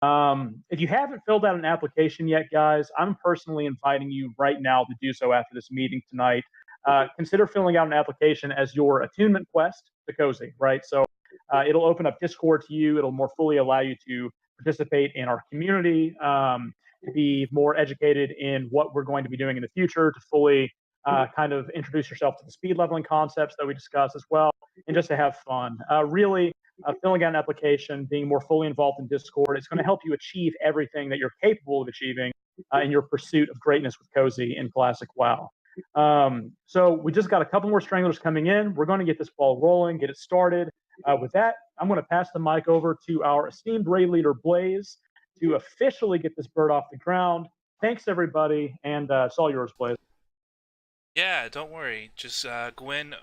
If you haven't filled out an application yet, guys, I'm personally inviting you right now to do so after this meeting tonight. Consider filling out an application as your attunement quest to Cozy, right? So it'll open up Discord to you. It'll more fully allow you to participate in our community, to be more educated in what we're going to be doing in the future, to fully kind of introduce yourself to the speed leveling concepts that we discussed as well, and just to have fun. Really, filling out an application, being more fully involved in Discord, it's going to help you achieve everything that you're capable of achieving in your pursuit of greatness with Cozy in Classic WoW. So we just got a couple more stranglers coming in. We're going to get this ball rolling, get it started. With that, I'm going to pass the mic over to our esteemed raid leader, Blaze, to officially get this bird off the ground. Thanks, everybody, and it's all yours, Blaze. Yeah, don't worry. Just Gwen,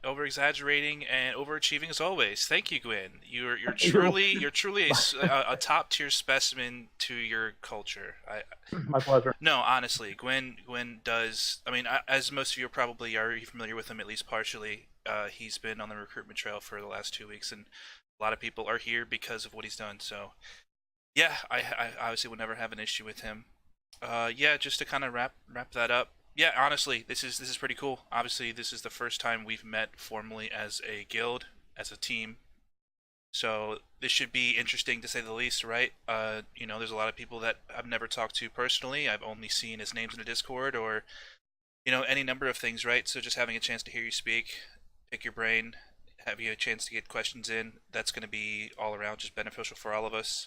over exaggerating and overachieving as always. Thank you, Gwen. You're truly a top tier specimen to your culture. My pleasure. No, honestly, Gwen does. I mean, as most of you probably are familiar with him at least partially. He's been on the recruitment trail for the last 2 weeks, and a lot of people are here because of what he's done. So, yeah, I obviously would never have an issue with him. Yeah, just to kind of wrap that up. Yeah, honestly, this is pretty cool. Obviously, this is the first time we've met formally as a guild, as a team. So this should be interesting to say the least, right? There's a lot of people that I've never talked to personally. I've only seen his names in the Discord or, any number of things, right? So just having a chance to hear you speak, pick your brain, have you a chance to get questions in, that's going to be all around just beneficial for all of us.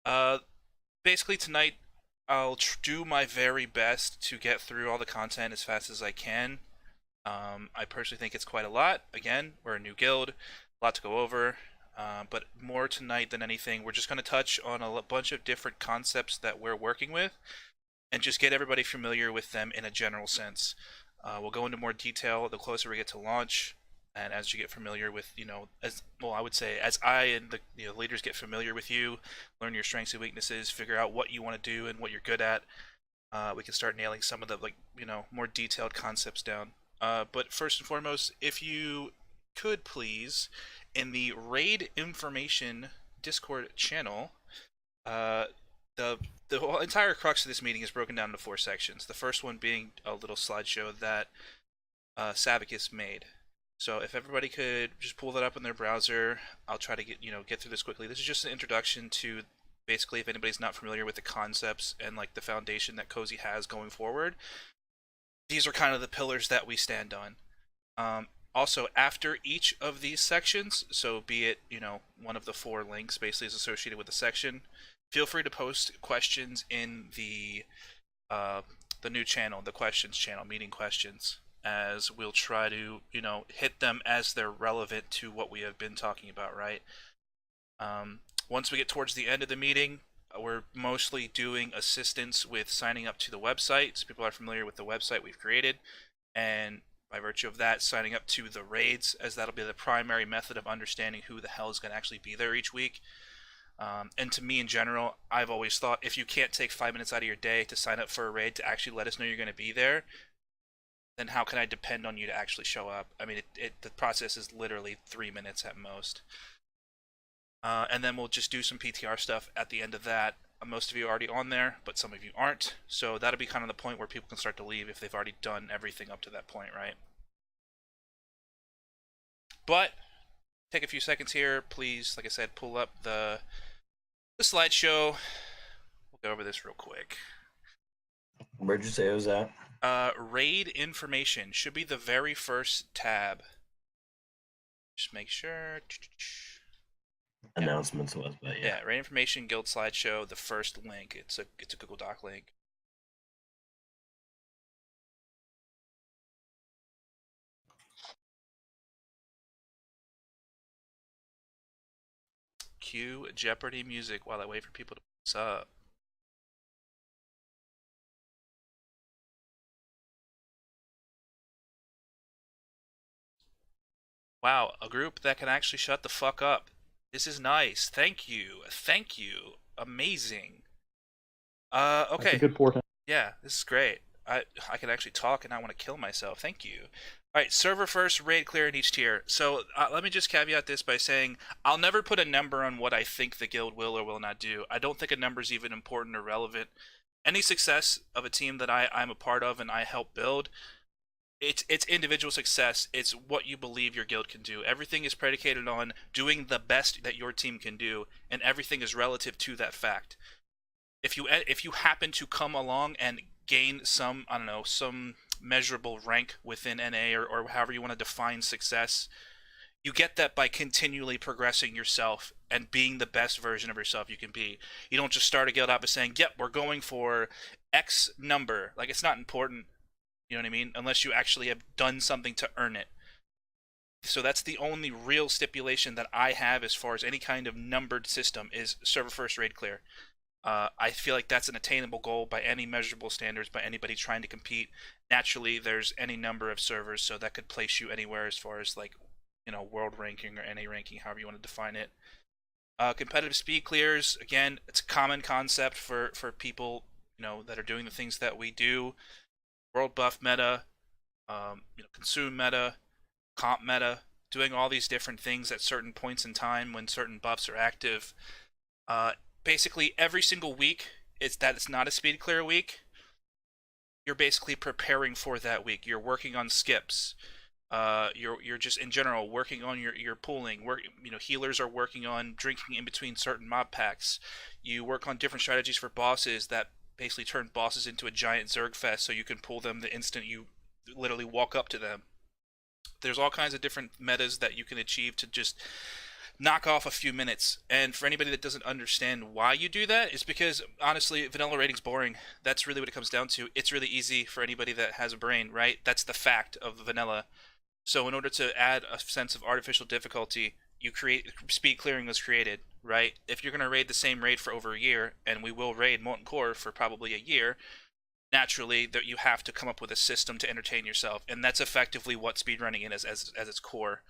Uh, Basically tonight I'll do my very best to get through all the content as fast as I can. I personally think it's quite a lot. Again, we're a new guild, a lot to go over. But more tonight than anything, we're just going to touch on a bunch of different concepts that we're working with and just get everybody familiar with them in a general sense. We'll go into more detail the closer we get to launch, and as you get familiar with, as well, I would say, as I and the leaders get familiar with you, learn your strengths and weaknesses, figure out what you want to do and what you're good at, we can start nailing some of the more detailed concepts down. But first and foremost, if you could please, in the raid information Discord channel, uh, the whole entire crux of this meeting is broken down into 4 sections. The first one being a little slideshow that Savicus made. So if everybody could just pull that up in their browser, I'll try to get through this quickly. This is just an introduction to basically, if anybody's not familiar with the concepts and like the foundation that Cozy has going forward, these are kind of the pillars that we stand on. Also, after each of these sections, so be it one of the 4 links basically is associated with the section, feel free to post questions in the new channel, the questions channel, meeting questions, as we'll try to hit them as they're relevant to what we have been talking about, right? Once we get towards the end of the meeting, we're mostly doing assistance with signing up to the website, so people are familiar with the website we've created, and by virtue of that, signing up to the raids, as that'll be the primary method of understanding who the hell is going to actually be there each week. And to me in general, I've always thought if you can't take 5 minutes out of your day to sign up for a raid to actually let us know you're going to be there, then how can I depend on you to actually show up? I mean, the process is literally 3 minutes at most. And then we'll just do some PTR stuff at the end of that. Most of you are already on there, but some of you aren't. So that'll be kind of the point where people can start to leave if they've already done everything up to that point, right? But take a few seconds here, please. Like I said, pull up the slideshow. We'll go over this real quick. Where'd you say it was at? Raid information should be the very first tab. Just make sure. Announcements was, but yeah. Yeah, raid information, guild slideshow, the first link. It's a Google Doc link. Cue Jeopardy music while I wait for people to put this up. Wow, a group that can actually shut the fuck up. This is nice. Thank you. Thank you. Amazing. Okay. That's a good portent. Yeah, this is great. I can actually talk and not want to kill myself. Thank you. All right, server first, raid clear in each tier. So let me just caveat this by saying I'll never put a number on what I think the guild will or will not do. I don't think a number is even important or relevant. Any success of a team that I'm a part of and I help build, it's individual success. It's what you believe your guild can do. Everything is predicated on doing the best that your team can do, and everything is relative to that fact. If you happen to come along and gain some, I don't know, some measurable rank within NA, or however you want to define success, you get that by continually progressing yourself and being the best version of yourself you can be. You don't just start a guild out by saying, yep, we're going for X number. Like, it's not important, you know what I mean? Unless you actually have done something to earn it. So that's the only real stipulation that I have as far as any kind of numbered system is server first, raid clear. I feel like that's an attainable goal by any measurable standards, by anybody trying to compete. Naturally, there's any number of servers, so that could place you anywhere as far as, like, you know, world ranking or NA ranking, however you want to define it. Competitive speed clears, again, it's a common concept for people, you know, that are doing the things that we do. World buff meta, you know, consume meta, comp meta, doing all these different things at certain points in time when certain buffs are active. Basically every single week it's not a speed clear week. You're basically preparing for that week. You're working on skips. You're just in general working on your pooling. You know, healers are working on drinking in between certain mob packs. You work on different strategies for bosses that basically turn bosses into a giant Zerg fest, so you can pull them the instant you literally walk up to them. There's all kinds of different metas that you can achieve to just knock off a few minutes. And for anybody that doesn't understand why you do that, is because honestly vanilla raiding's boring. That's really what it comes down to. It's really easy for anybody that has a brain, right? That's the fact of vanilla. So in order to add a sense of artificial difficulty, you create speed clearing was created, right? If you're going to raid the same raid for over a year, and we will raid Molten Core for probably a year, naturally that you have to come up with a system to entertain yourself, and that's effectively what speedrunning is as its core.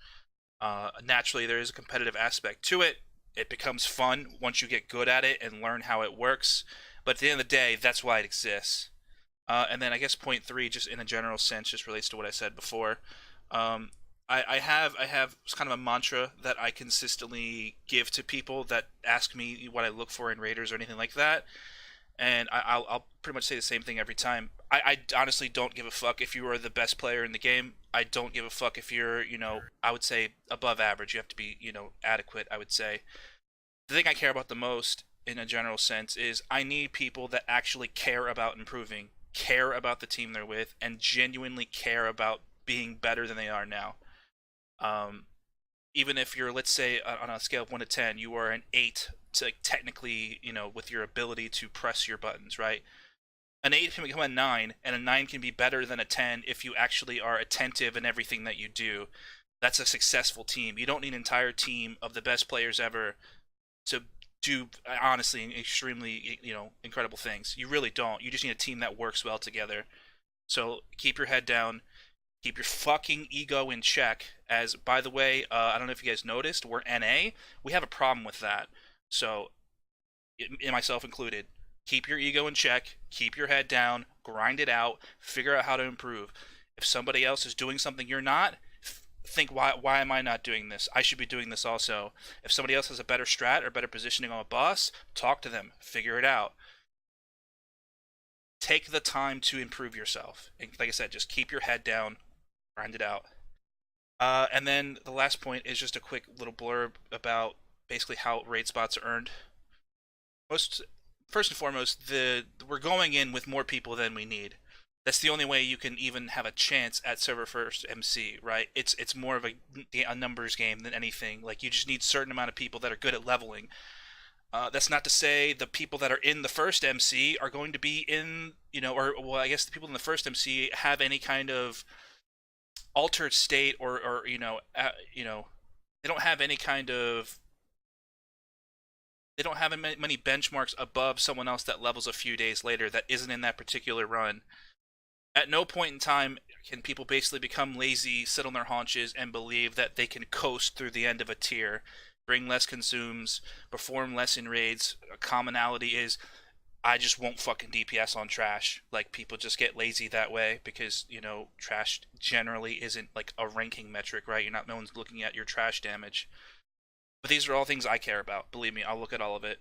Naturally, there is a competitive aspect to it. It becomes fun once you get good at it and learn how it works. But at the end of the day, that's why it exists. And then I guess point 3, just in a general sense, just relates to what I said before. I have kind of a mantra that I consistently give to people that ask me what I look for in raiders or anything like that. And I'll pretty much say the same thing every time. I honestly don't give a fuck if you are the best player in the game. I don't give a fuck if you're, you know, I would say above average. You have to be, you know, adequate, I would say. The thing I care about the most, in a general sense, is I need people that actually care about improving, care about the team they're with, and genuinely care about being better than they are now. Even if you're, let's say, on a scale of 1 to 10, you are an 8 to, like, technically, you know, with your ability to press your buttons, right? An 8 can become a 9, and a 9 can be better than a 10 if you actually are attentive in everything that you do. That's a successful team. You don't need an entire team of the best players ever to do, honestly, extremely, you know, incredible things. You really don't. You just need a team that works well together. So keep your head down. Keep your fucking ego in check. As, by the way, I don't know if you guys noticed, we're NA. We have a problem with that. So, myself included, keep your ego in check, keep your head down, grind it out, figure out how to improve. If somebody else is doing something you're not, think, why am I not doing this? I should be doing this also. If somebody else has a better strat or better positioning on a boss, talk to them, figure it out. Take the time to improve yourself. And like I said, just keep your head down, grind it out. And then the last point is just a quick little blurb about basically how raid spots are earned. First and foremost, we're going in with more people than we need. That's the only way you can even have a chance at server first MC, right? It's more of a numbers game than anything. Like, you just need a certain amount of people that are good at leveling. That's not to say the people that are in the first MC are going to be in, you know, or, well, I guess the people in the first MC have any kind of altered state or you know, they don't have any kind of, they don't have many benchmarks above someone else that levels a few days later that isn't in that particular run. At no point in time can people basically become lazy, sit on their haunches, and believe that they can coast through the end of a tier, bring less consumes, perform less in raids. A commonality is I just won't fucking DPS on trash. Like, people just get lazy that way because, you know, trash generally isn't like a ranking metric, right? No one's looking at your trash damage. But these are all things I care about. Believe me, I'll look at all of it.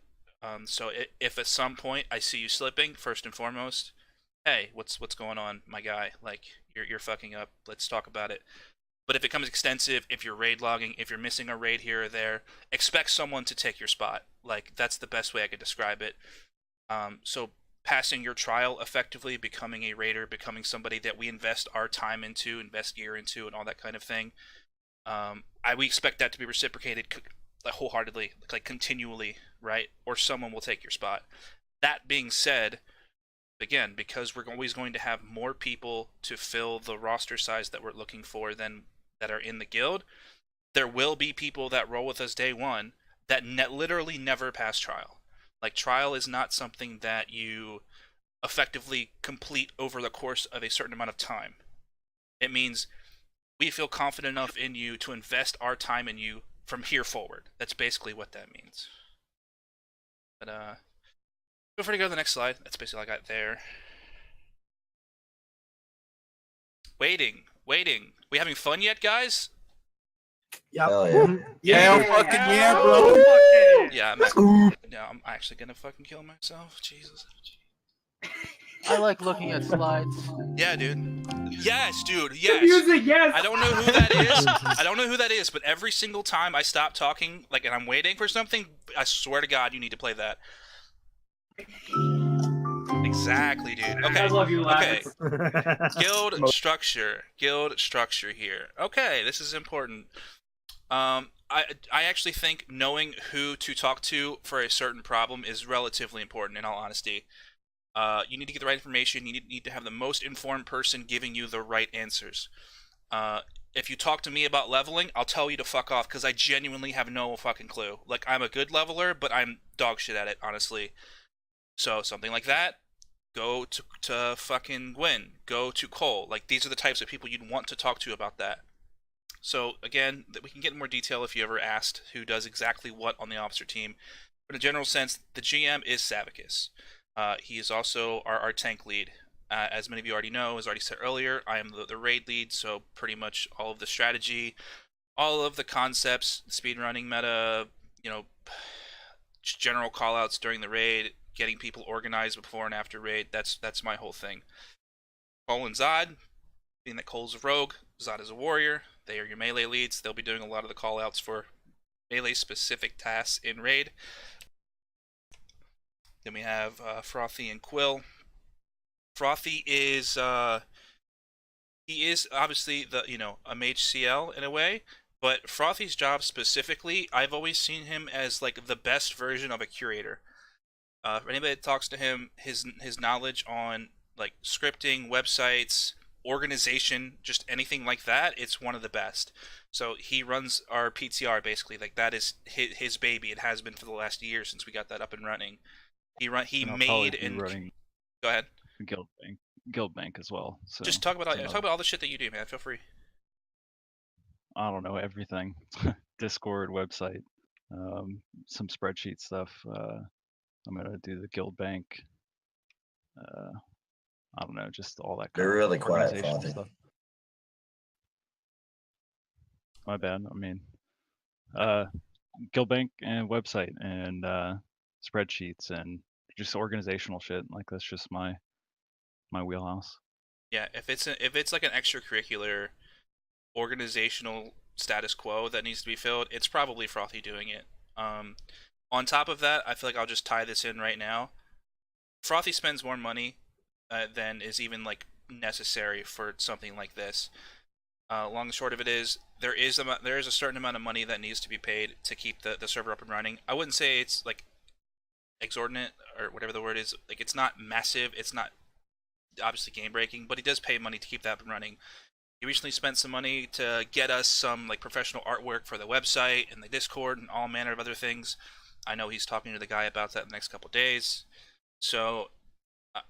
So if at some point I see you slipping, first and foremost, hey, what's going on, my guy? Like, you're fucking up. Let's talk about it. But if it becomes extensive, if you're raid logging, if you're missing a raid here or there, expect someone to take your spot. Like, that's the best way I could describe it. So passing your trial effectively, becoming a raider, becoming somebody that we invest our time into, invest gear into, and all that kind of thing. We expect that to be reciprocated wholeheartedly, like continually, right? Or someone will take your spot. That being said, again, because we're always going to have more people to fill the roster size that we're looking for than that are in the guild, there will be people that roll with us day one that literally never pass trial. Like, trial is not something that you effectively complete over the course of a certain amount of time. It means we feel confident enough in you to invest our time in you from here forward. That's basically what that means. But feel free to go to the next slide. That's basically all I got there. Waiting. We having fun yet, guys? Yep. Hell yeah. Yeah. Hell fucking yeah, bro. Yeah, I'm actually gonna fucking kill myself. Jesus. I like looking at slides. Yeah, dude. Yes, dude. The Yes. music, yes. I don't know who that is. I don't know who that is, but every single time I stop talking, like, and I'm waiting for something, I swear to God, you need to play that. Exactly, dude. Okay. I love you, Okay. Lavis. Guild structure here. Okay, this is important. I actually think knowing who to talk to for a certain problem is relatively important, in all honesty. You need to get the right information. You need to have the most informed person giving you the right answers. If you talk to me about leveling, I'll tell you to fuck off because I genuinely have no fucking clue. Like, I'm a good leveler, but I'm dog shit at it, honestly. So something like that, go to fucking Gwen. Go to Cole. Like, these are the types of people you'd want to talk to about that. So again, we can get in more detail if you ever asked who does exactly what on the officer team. But in a general sense, the GM is Savicus. He is also our tank lead. As many of you already know, as already said earlier, I am the raid lead, so pretty much all of the strategy, all of the concepts, speedrunning meta, you know, general callouts during the raid, getting people organized before and after raid, that's my whole thing. Cole and Zod, being that Cole's a rogue, Zod is a warrior, they are your melee leads. They'll be doing a lot of the callouts for melee-specific tasks in raid. Then we have Frothy and Quill. Frothy is he is obviously a mage CL in a way, but Frothy's job specifically, I've always seen him as like the best version of a curator. For anybody that talks to him, his knowledge on like scripting, websites, organization, just anything like that, it's one of the best. So he runs our PTR basically, like that is his baby. It has been for the last year since we got that up and running. He made and running go ahead. Guild Bank as well. So just talk about all the shit that you do, man. Feel free. I don't know, everything. Discord, website, some spreadsheet stuff. I'm gonna do the Guild Bank. I don't know, just all that kind They're of really quiet, organizational Father. stuff. My bad. I mean, Guild Bank and website and spreadsheets and just organizational shit. Like, that's just my wheelhouse. Yeah, if it's like an extracurricular organizational status quo that needs to be filled, it's probably Frothy doing it. On top of that, I feel like I'll just tie this in right now. Frothy spends more money than is even like necessary for something like this. Long and short of it is, there is a certain amount of money that needs to be paid to keep the server up and running. I wouldn't say it's like exorbitant or whatever the word is. Like, it's not massive. It's not obviously game breaking, but he does pay money to keep that up and running. He recently spent some money to get us some like professional artwork for the website and the Discord and all manner of other things. I know he's talking to the guy about that in the next couple of days. So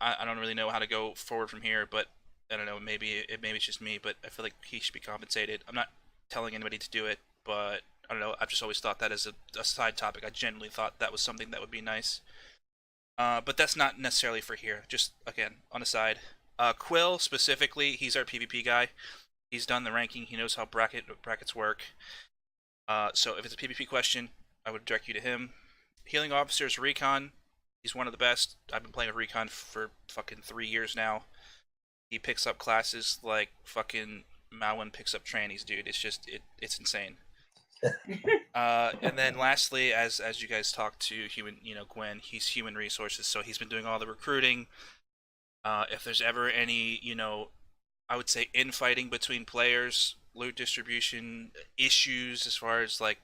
I don't really know how to go forward from here, but I don't know, maybe it's just me, but I feel like he should be compensated. I'm not telling anybody to do it, but I don't know, I've just always thought that as a side topic. I genuinely thought that was something that would be nice. But that's not necessarily for here. Just again on a side. Quill specifically, he's our PvP guy. He's done the ranking. He knows how brackets work. So if it's a PvP question, I would direct you to him. Healing officers, Recon. He's one of the best. I've been playing with Recon for fucking 3 years now. He picks up classes like fucking Malwin picks up trannies, dude. It's just it's insane. And then lastly, as you guys talk to Gwen, he's human resources, so he's been doing all the recruiting. If there's ever any, I would say infighting between players, loot distribution issues, as far as like,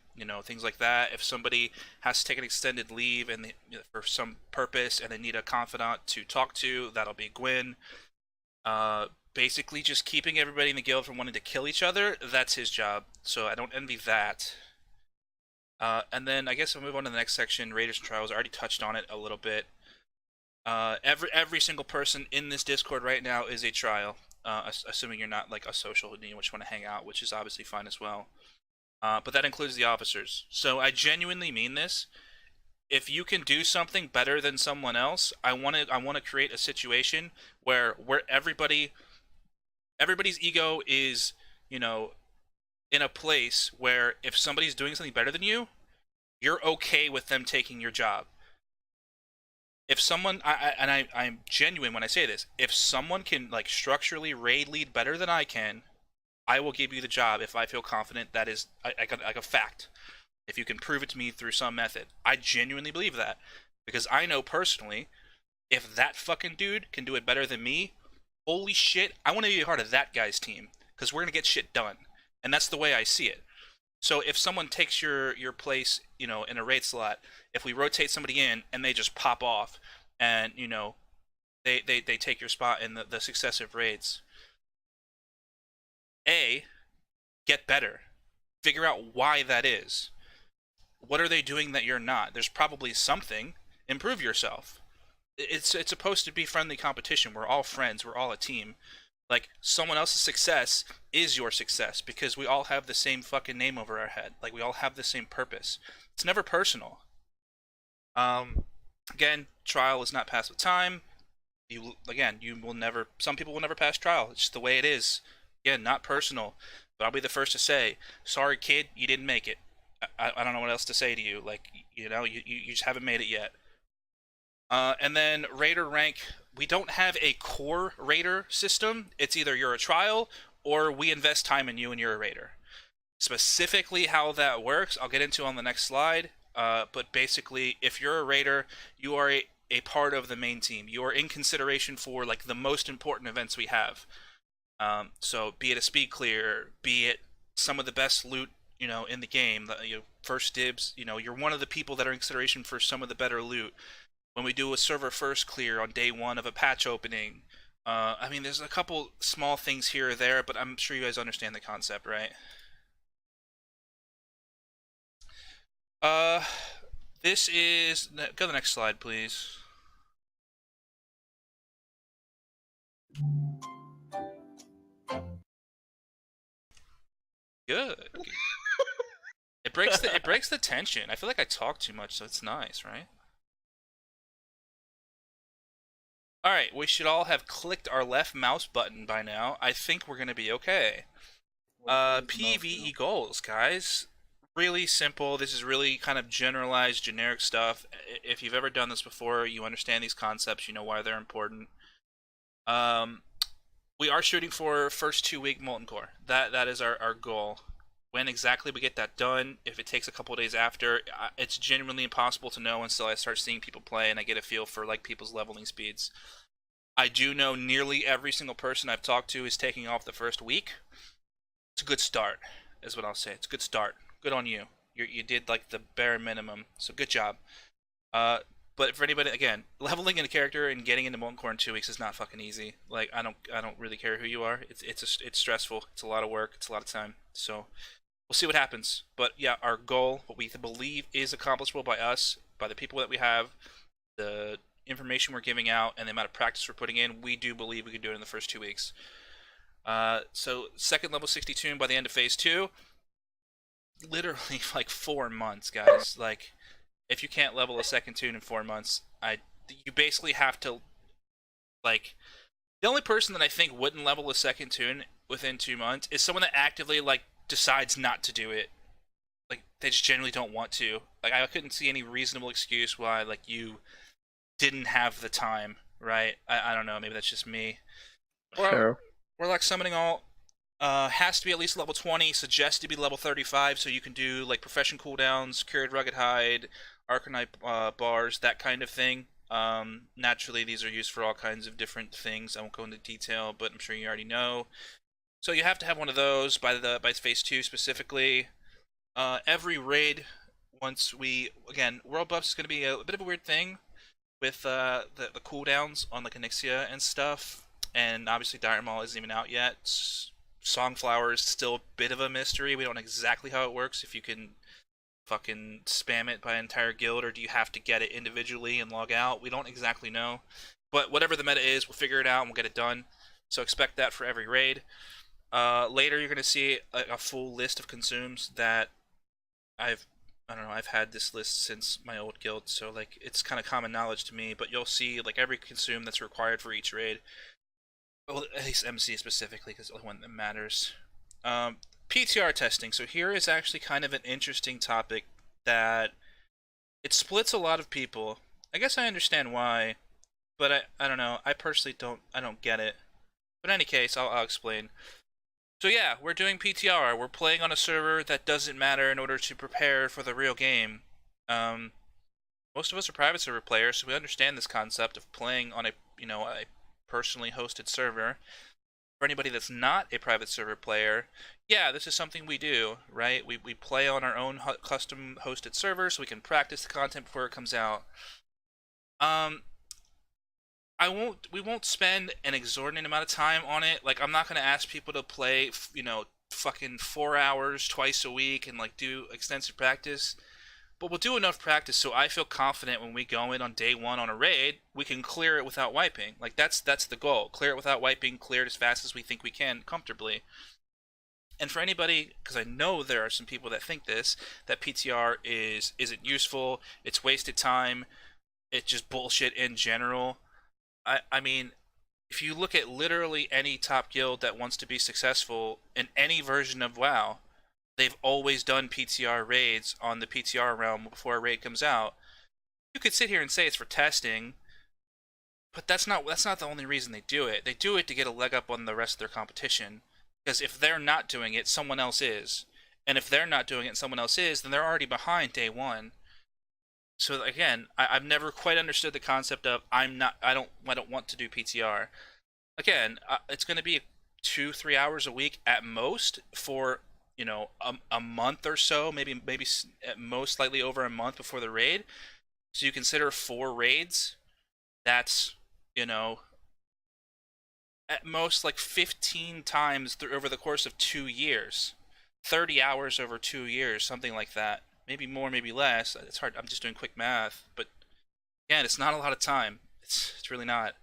things like that. If somebody has to take an extended leave and for some purpose and they need a confidant to talk to, that'll be Gwen. Basically just keeping everybody in the guild from wanting to kill each other, that's his job. So I don't envy that. And then I guess I'll move on to the next section, Raiders and Trials. I already touched on it a little bit. Every single person in this Discord right now is a trial, assuming you're not like a social and you just want to hang out, which is obviously fine as well. But that includes the officers. So I genuinely mean this. If you can do something better than someone else, I want to create a situation where everybody's ego is, in a place where if somebody's doing something better than you, you're okay with them taking your job. If someone, I'm genuine when I say this, if someone can like structurally raid lead better than I can, I will give you the job if I feel confident that is like a fact. If you can prove it to me through some method. I genuinely believe that. Because I know personally, if that fucking dude can do it better than me, holy shit, I want to be a part of that guy's team. Because we're going to get shit done. And that's the way I see it. So if someone takes your place, in a raid slot, if we rotate somebody in and they just pop off and, they take your spot in the successive raids, get better. Figure out why that is. What are they doing that you're not? There's probably something. Improve yourself. It's supposed to be friendly competition. We're all friends. We're all a team. Like, someone else's success is your success because we all have the same fucking name over our head. Like, we all have the same purpose. It's never personal. Again, trial is not passed with time. Some people will never pass trial. It's just the way it is. Again, not personal. But I'll be the first to say, sorry kid, you didn't make it. I don't know what else to say to you. Like, you just haven't made it yet. And then Raider rank, we don't have a core Raider system. It's either you're a trial or we invest time in you and you're a Raider. Specifically how that works, I'll get into on the next slide. But basically, if you're a Raider, you are a part of the main team. You are in consideration for like the most important events we have. So be it a speed clear, be it some of the best loot, in the game, first dibs, you're one of the people that are in consideration for some of the better loot. When we do a server first clear on day one of a patch opening, there's a couple small things here or there, but I'm sure you guys understand the concept, right? This is, go to the next slide, please. Good. It breaks the tension. I feel like I talk too much, so it's nice, right? Alright, we should all have clicked our left mouse button by now. I think we're gonna be okay. PvE goals, guys. Really simple. This is really kind of generalized, generic stuff. If you've ever done this before, you understand these concepts, you know why they're important. We are shooting for first 2-week Molten Core. That is our goal. When exactly we get that done, if it takes a couple of days after, it's genuinely impossible to know until I start seeing people play and I get a feel for like people's leveling speeds. I do know nearly every single person I've talked to is taking off the first week. It's a good start, is what I'll say. It's a good start. Good on you. You did like the bare minimum, so good job. But for anybody, again, leveling in a character and getting into Molten Core in 2 weeks is not fucking easy. Like, I don't really care who you are. It's stressful. It's a lot of work. It's a lot of time. So we'll see what happens. But yeah, our goal, what we believe is accomplishable by us, by the people that we have, the information we're giving out, and the amount of practice we're putting in, we do believe we can do it in the first 2 weeks. So second level 62 by the end of phase 2. Literally like 4 months, guys. Like, if you can't level a second tune in 4 months, I you basically have to, like, the only person that I think wouldn't level a second toon within 2 months is someone that actively, like, decides not to do it. Like, they just generally don't want to. Like, I couldn't see any reasonable excuse why, like, you didn't have the time, right? I don't know, maybe that's just me. Warlock Summoning Alt has to be at least level 20, suggests to be level 35, so you can do, like, Profession cooldowns, Cured Rugged Hide, Arcanite bars, that kind of thing. Naturally, these are used for all kinds of different things. I won't go into detail, but I'm sure you already know. So you have to have one of those by phase 2 specifically. Every raid, once we, again, world buffs is going to be a bit of a weird thing with the cooldowns on like Onyxia and stuff, and obviously Dire Maul isn't even out yet. Songflower is still a bit of a mystery. We don't know exactly how it works, if you can fucking spam it by an entire guild, or do you have to get it individually and log out? We don't exactly know. But whatever the meta is, we'll figure it out and we'll get it done. So expect that for every raid. Later you're going to see a full list of consumes that I've had this list since my old guild, so like it's kind of common knowledge to me, but you'll see like every consume that's required for each raid. Well, at least MC specifically, because it's the only one that matters. PTR testing. So here is actually kind of an interesting topic that it splits a lot of people. I guess I understand why, but I don't know. I personally don't get it. But in any case, I'll explain. So yeah, we're doing PTR. We're playing on a server that doesn't matter in order to prepare for the real game. Most of us are private server players, so we understand this concept of playing on a personally hosted server. For anybody that's not a private server player, yeah, this is something we do, right? We play on our own custom hosted server so we can practice the content before it comes out. We won't spend an exorbitant amount of time on it. Like, I'm not going to ask people to play, fucking 4 hours twice a week and, like, do extensive practice. But we'll do enough practice so I feel confident when we go in on day 1 on a raid, we can clear it without wiping. Like, that's the goal. Clear it without wiping, clear it as fast as we think we can, comfortably. And for anybody, because I know there are some people that think this, that PTR isn't useful, it's wasted time, it's just bullshit in general. I mean, if you look at literally any top guild that wants to be successful in any version of WoW, they've always done PTR raids on the PTR realm before a raid comes out. You could sit here and say it's for testing, but that's not the only reason they do it. They do it to get a leg up on the rest of their competition. Because if they're not doing it, someone else is. And if they're not doing it and someone else is, then they're already behind day 1. So again, I've never quite understood the concept of I don't want to do PTR. Again, it's going to be 2-3 hours a week at most for a month or so, maybe at most slightly over a month before the raid. So you consider 4 raids. That's at most like 15 times over the course of 2 years, 30 hours over 2 years, something like that. Maybe more, maybe less. It's hard. I'm just doing quick math, but again, it's not a lot of time. It's really not.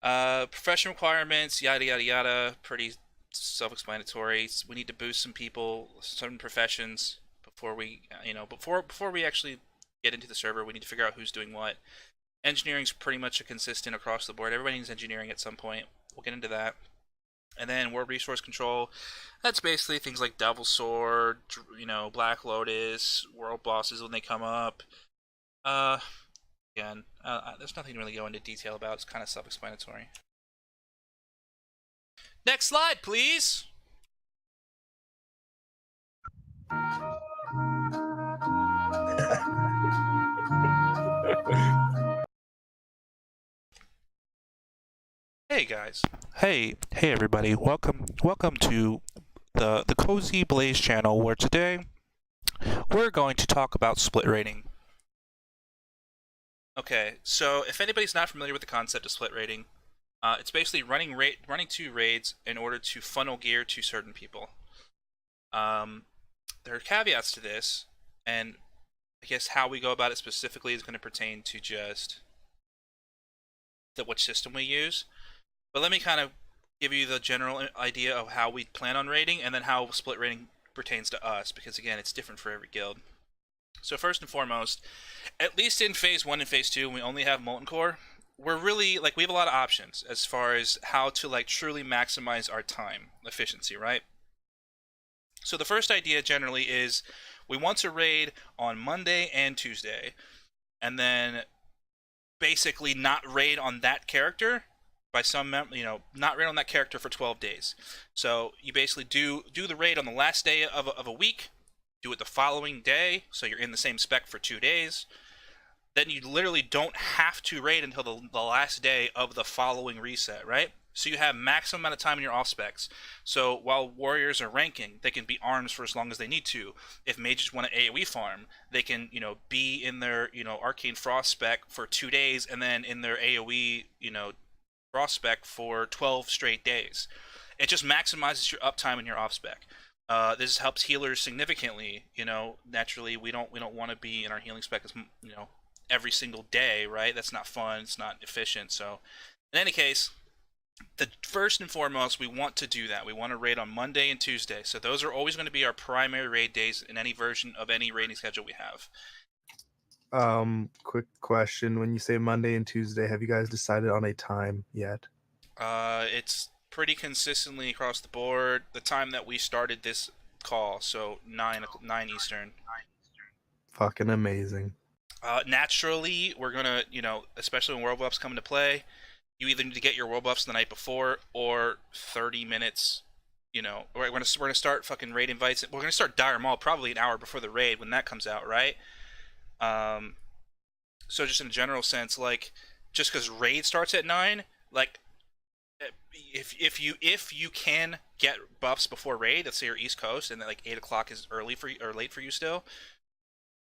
Profession requirements, yada yada yada. Pretty self-explanatory. We need to boost some people, certain professions before we, before we actually get into the server. We need to figure out who's doing what. Engineering's pretty much a consistent across the board. Everybody needs engineering at some point. We'll get into that. And then World Resource Control, that's basically things like Devil's Sword, Black Lotus, World Bosses when they come up. Again, there's nothing to really go into detail about. It's kind of self-explanatory. Next slide, please! Hey guys. Hey everybody. Welcome to the Cozy Blaze channel, where today we're going to talk about split rating. Okay, so if anybody's not familiar with the concept of split rating, it's basically running 2 raids in order to funnel gear to certain people. There are caveats to this, and I guess how we go about it specifically is going to pertain to just which system we use. But let me kind of give you the general idea of how we plan on raiding, and then how split rating pertains to us, because again, it's different for every guild. So first and foremost, at least in phase 1 and phase 2, we only have Molten Core. We're really like we have a lot of options as far as how to like truly maximize our time efficiency, right? So the first idea generally is we want to raid on Monday and Tuesday, and then basically not raid on that character by not raid on that character for 12 days. So you basically do the raid on the last day of a week, do it the following day, so you're in the same spec for 2 days. Then you literally don't have to raid until the last day of the following reset, right? So you have maximum amount of time in your off specs. So while warriors are ranking, they can be arms for as long as they need to. If mages want to AoE farm, they can, be in their, Arcane Frost spec for 2 days, and then in their AoE, Frost spec for 12 straight days. It just maximizes your uptime in your off spec. This helps healers significantly. Naturally, we don't want to be in our healing spec as every single day, right? That's not fun. It's not efficient. So, in any case, the first and foremost, we want to do that. We want to raid on Monday and Tuesday. So those are always going to be our primary raid days in any version of any raiding schedule we have. Quick question. When you say Monday and Tuesday, have you guys decided on a time yet? It's pretty consistently across the board. The time that we started this call, so 9 Eastern. Fucking amazing. Naturally, we're gonna, especially when world buffs come into play, you either need to get your world buffs the night before or 30 minutes. We're gonna start fucking raid invites. We're gonna start Dire Maul probably an hour before the raid when that comes out, right? So just in a general sense, like, just because raid starts at 9, like, if you can get buffs before raid, let's say you're East Coast and then like 8 o'clock is early for you or late for you still,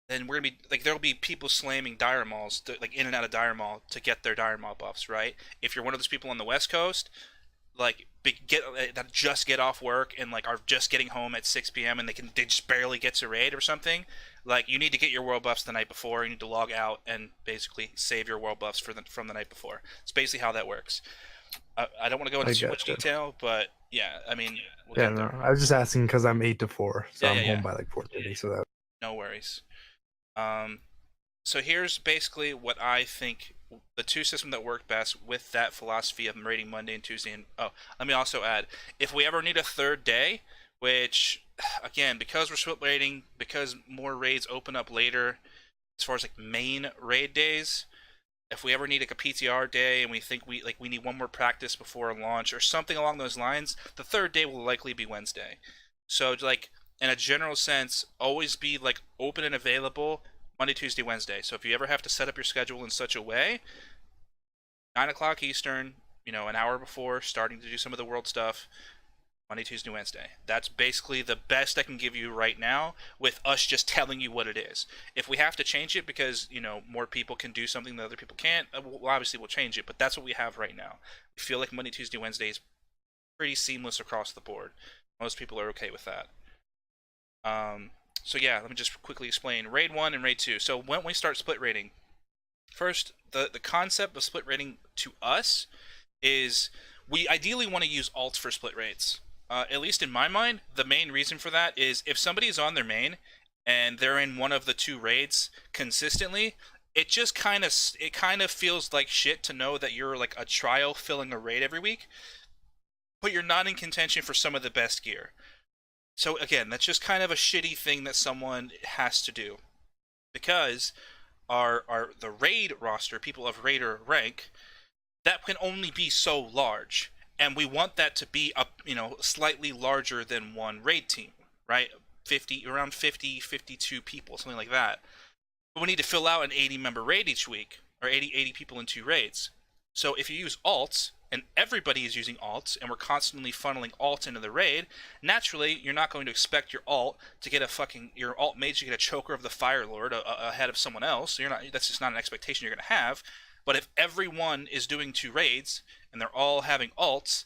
then we're gonna be like there'll be people slamming Dire Mauls like in and out of Dire Maul to get their Dire Maul buffs, right? If you're one of those people on the West Coast, like that just get off work and like are just getting home at 6 p.m. and they just barely get to raid or something, like you need to get your world buffs the night before. You need to log out and basically save your world buffs from the night before. It's basically how that works. I don't want to go into too much detail, but yeah, I mean, I was just asking because I'm 8 to 4, so I'm home by like 4:30. So that no worries. So here's basically what I think the two systems that work best with that philosophy of raiding Monday and Tuesday. And let me also add, if we ever need a third day, which again, because we're split raiding, because more raids open up later, as far as like main raid days, if we ever need like a PTR day and we think we need one more practice before a launch or something along those lines, the third day will likely be Wednesday. So like in a general sense, always be like open and available Monday, Tuesday, Wednesday. So if you ever have to set up your schedule in such a way, 9 o'clock Eastern, an hour before starting to do some of the world stuff, Monday, Tuesday, Wednesday. That's basically the best I can give you right now with us just telling you what it is. If we have to change it because, more people can do something that other people can't, we'll change it. But that's what we have right now. We feel like Monday, Tuesday, Wednesday is pretty seamless across the board. Most people are okay with that. So yeah, let me just quickly explain Raid 1 and Raid 2. So when we start split raiding, first, the concept of split raiding to us is we ideally want to use alts for split raids. At least in my mind, the main reason for that is if somebody is on their main and they're in one of the two raids consistently, it just kind of feels like shit to know that you're like a trial filling a raid every week, but you're not in contention for some of the best gear. So again, that's just kind of a shitty thing that someone has to do, because the raid roster, people of raider rank, that can only be so large, and we want that to be slightly larger than one raid team, right? Around 50, 52 people, something like that. But we need to fill out an 80-member raid each week, or 80 people in 2 raids. So if you use alts, and everybody is using alts, and we're constantly funneling alts into the raid, naturally, you're not going to expect your alt to get your alt mage to get a choker of the Fire Lord ahead of someone else. So that's just not an expectation you're going to have. But if everyone is doing 2 raids, and they're all having alts,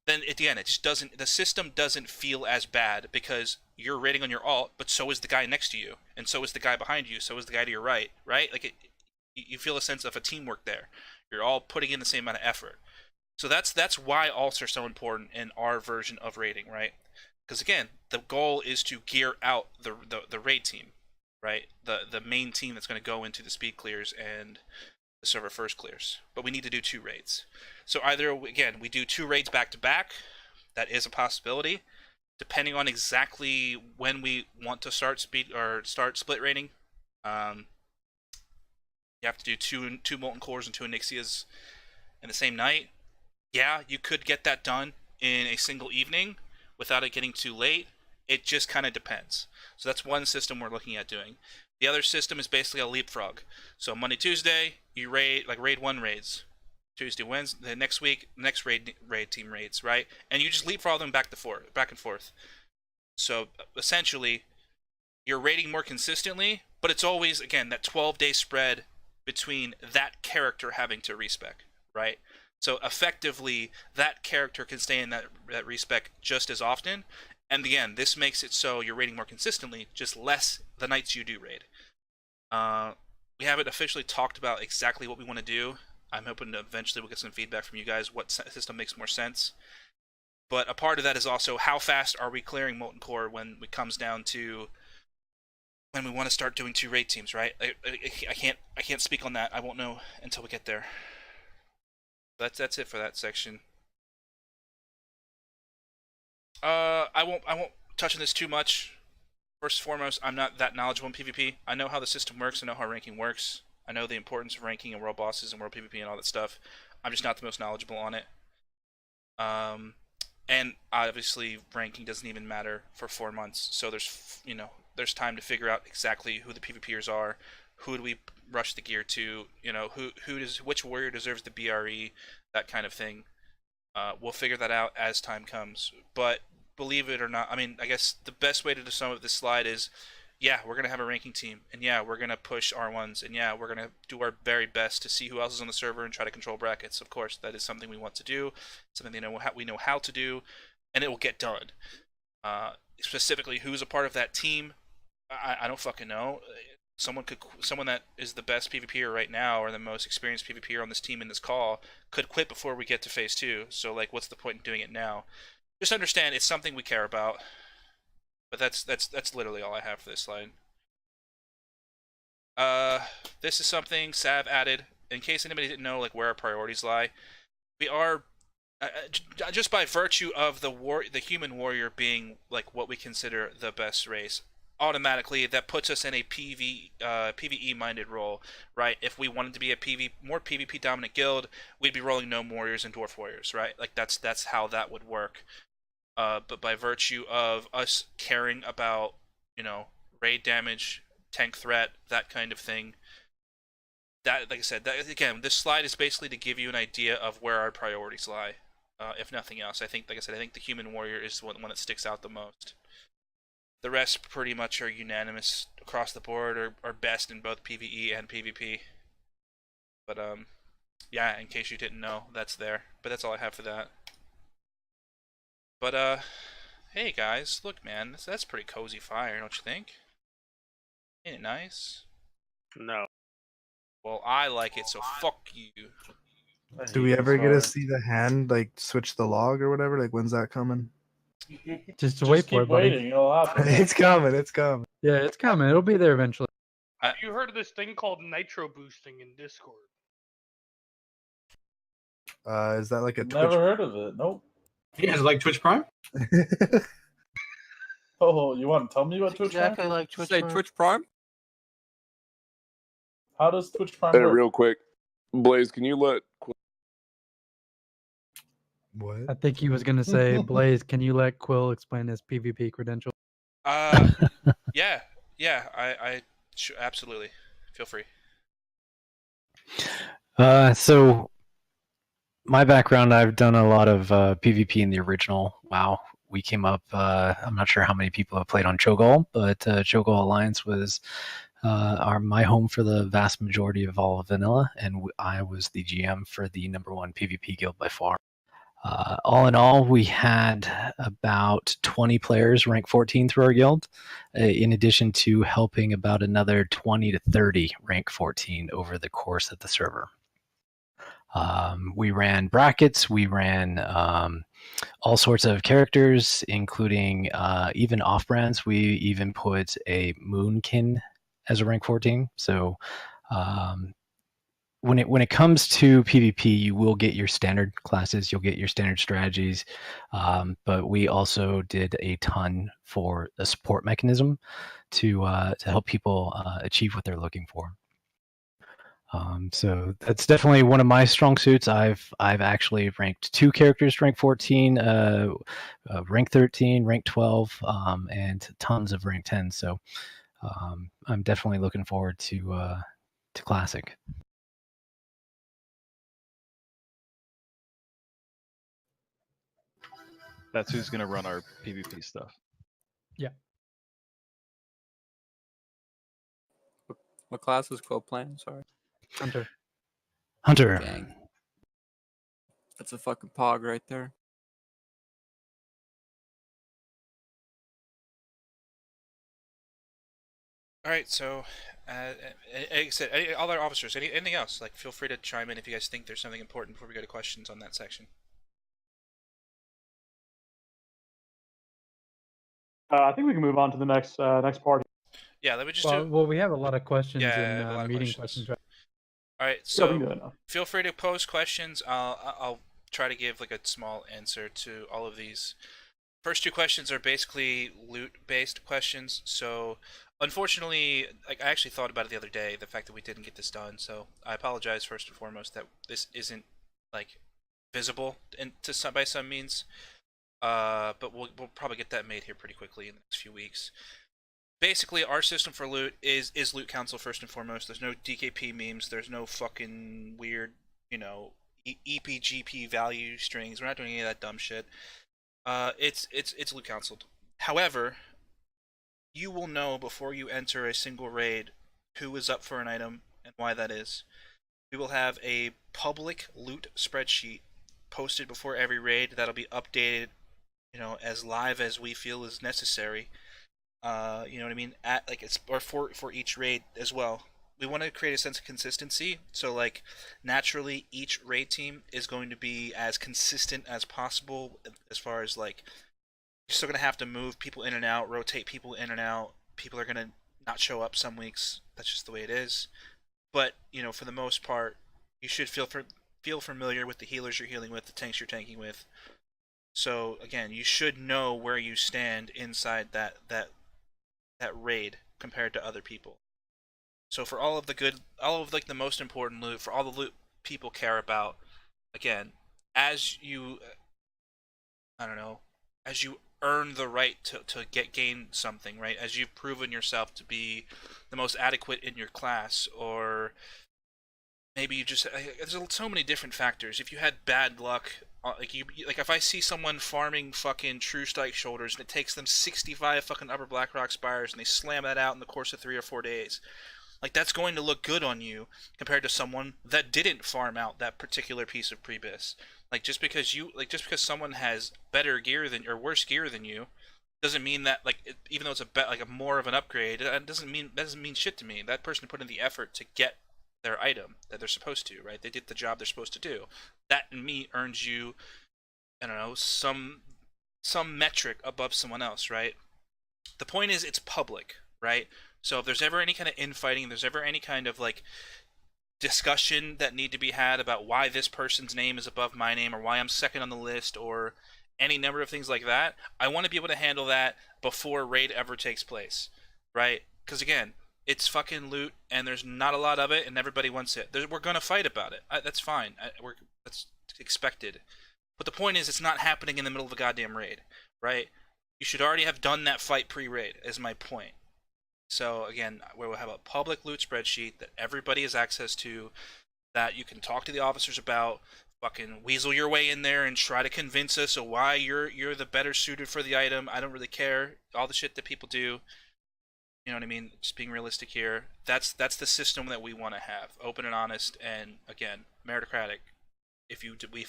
then again, the system doesn't feel as bad, because you're raiding on your alt, but so is the guy next to you, and so is the guy behind you, so is the guy to your right? Like, you feel a sense of a teamwork there. You're all putting in the same amount of effort. So that's why alts are so important in our version of raiding, right? Because again, the goal is to gear out the raid team. right? The main team that's going to go into the speed clears and the server first clears. But we need to do 2 raids. So either, again, we do 2 raids back to back. That is a possibility. Depending on exactly when we want to start split raiding. You have to do two Molten Cores and 2 Onyxias in the same night. Yeah, you could get that done in a single evening without it getting too late. It just kind of depends. So that's one system we're looking at doing. The other system is basically a leapfrog. So Monday, Tuesday, you raid 1 raids. Tuesday, Wednesday, the next week, next raid team raids, right? And you just leapfrog them back and forth. So essentially, you're raiding more consistently, but it's always, again, that 12-day spread between that character having to respec, right? So effectively, that character can stay in that respec just as often. And again, this makes it so you're raiding more consistently, just less the nights you do raid. We haven't officially talked about exactly what we want to do. I'm hoping to eventually we'll get some feedback from you guys what system makes more sense. But a part of that is also how fast are we clearing Molten Core when it comes down to when we want to start doing 2 raid teams, right? I can't speak on that. I won't know until we get there. That's it for that section. I won't touch on this too much. First and foremost, I'm not that knowledgeable in PvP. I know how the system works. I know how ranking works. I know the importance of ranking and world bosses and world PvP and all that stuff. I'm just not the most knowledgeable on it. And obviously, ranking doesn't even matter for 4 months. So there's time to figure out exactly who the PvPers are. Who do we rush the gear to? Which warrior deserves the BRE? That kind of thing. We'll figure that out as time comes. But believe it or not, I mean, I guess the best way to sum up this slide is, yeah, we're going to have a ranking team. And yeah, we're going to push R1s. And yeah, we're going to do our very best to see who else is on the server and try to control brackets. Of course, that is something we want to do. Something we know how to do. And it will get done. Specifically, who's a part of that team, I don't fucking know. Someone that is the best PvPer right now or the most experienced PvPer on this team in this call could quit before we get to phase 2. So like, what's the point in doing it now? Just understand it's something we care about. But that's literally all I have for this slide. This is something Sav added in case anybody didn't know like where our priorities lie. We are just by virtue of the human warrior being like what we consider the best race. Automatically, that puts us in a PvE-minded role, right? If we wanted to be a more PvP-dominant guild, we'd be rolling gnome warriors and dwarf warriors, right? Like that's how that would work. But by virtue of us caring about, raid damage, tank threat, that kind of thing, that, like I said, again, this slide is basically to give you an idea of where our priorities lie. If nothing else, I think the human warrior is the one that sticks out the most. The rest pretty much are unanimous across the board, or best in both PvE and PvP. But yeah, in case you didn't know, that's there. But that's all I have for that. But hey guys, look man, that's pretty cozy fire, don't you think? Ain't it nice? No. Well, I like it, so fuck you. Do we ever get to see the hand like switch the log or whatever? Like when's that coming? Just wait for it, buddy. Waiting. It'll happen. It's coming. It's coming. Yeah, it's coming. It'll be there eventually. Have you heard of this thing called nitro boosting in Discord? Is that like a Never Twitch? heard of it. Nope. You guys like Twitch Prime? Oh, you want to tell me what Twitch Prime? Exactly like Twitch. Say Prime. Twitch Prime? How does Twitch Prime Hey, work? real quick, Blaze, can you let What? I think he was gonna say, Blaze, can you let Quill explain his PvP credential? Yeah, I absolutely. Feel free. So my background, I've done a lot of PvP in the original WoW. We came up, I'm not sure how many people have played on Cho'Gall, but Cho'Gall Alliance was my home for the vast majority of all of vanilla, and I was the GM for the #1 PvP guild by far. All in all, we had about 20 players rank 14 through our guild, in addition to helping about another 20 to 30 rank 14 over the course of the server. We ran brackets, we ran all sorts of characters, including even off-brands. We even put a Moonkin as a rank 14. So when it comes to PvP, you will get your standard classes, you'll get your standard strategies, but we also did a ton for a support mechanism to help people achieve what they're looking for. So that's definitely one of my strong suits. I've actually ranked 2 characters rank 14, rank 13, rank 12, and tons of rank 10. So I'm definitely looking forward to Classic. That's who's gonna run our PvP stuff. What class was Quill playing? Sorry. Hunter. Dang. That's a fucking pog right there. All right, so like I said, all our officers, anything else? Like, feel free to chime in if you guys think there's something important before we go to questions on that section. I think we can move on to the next part. Yeah, let me just Well, we have a lot of questions Yeah, in a lot of meeting questions. questions. Right? All right, Yeah, we can do so that now. feel free to pose questions. I'll try to give like a small answer to all of these. First 2 questions are basically loot-based questions. So, unfortunately, like I actually thought about it the other day, the fact that we didn't get this done. So, I apologize first and foremost that this isn't like visible by some means. But we'll probably get that made here pretty quickly in the next few weeks. Basically, our system for loot is Loot Council first and foremost. There's no DKP memes. There's no fucking weird, EPGP value strings. We're not doing any of that dumb shit. It's Loot Council. However, you will know before you enter a single raid who is up for an item and why that is. We will have a public loot spreadsheet posted before every raid that'll be updated, as live as we feel is necessary. You know what I mean? For each raid as well. We want to create a sense of consistency, so like naturally each raid team is going to be as consistent as possible as far as like you're still gonna have to move people in and out, rotate people in and out. People are gonna not show up some weeks. That's just the way it is. But for the most part, you should feel familiar with the healers you're healing with, the tanks you're tanking with. So again, you should know where you stand inside that raid compared to other people. So for all of the most important loot, for all the loot people care about, again, as you earn the right to gain something, right? As you've proven yourself to be the most adequate in your class, or maybe you just there's so many different factors. If you had bad luck, like if I see someone farming fucking True Strike Shoulders and it takes them 65 fucking Upper Blackrock Spires and they slam that out in the course of 3 or 4 days, like that's going to look good on you compared to someone that didn't farm out that particular piece of Prebis. Just because someone has better gear than or worse gear than you, doesn't mean that even though it's a more of an upgrade, that doesn't mean shit to me. That person put in the effort to get their item that they're supposed to, right? They did the job they're supposed to do. That in me earns you, I don't know, some metric above someone else, right? The point is, it's public, right? So if there's ever any kind of infighting, there's ever any kind of discussion that need to be had about why this person's name is above my name, or why I'm second on the list, or any number of things like that, I want to be able to handle that before raid ever takes place, right? Because again, it's fucking loot, and there's not a lot of it, and everybody wants it. We're gonna fight about it. That's fine. That's expected. But the point is, it's not happening in the middle of a goddamn raid, right? You should already have done that fight pre-raid, is my point. So again, we'll have a public loot spreadsheet that everybody has access to, that you can talk to the officers about, fucking weasel your way in there and try to convince us of why you're the better suited for the item. I don't really care. All the shit that people do. You know what I mean? Just being realistic here. That's the system that we want to have. Open and honest, and again, meritocratic. If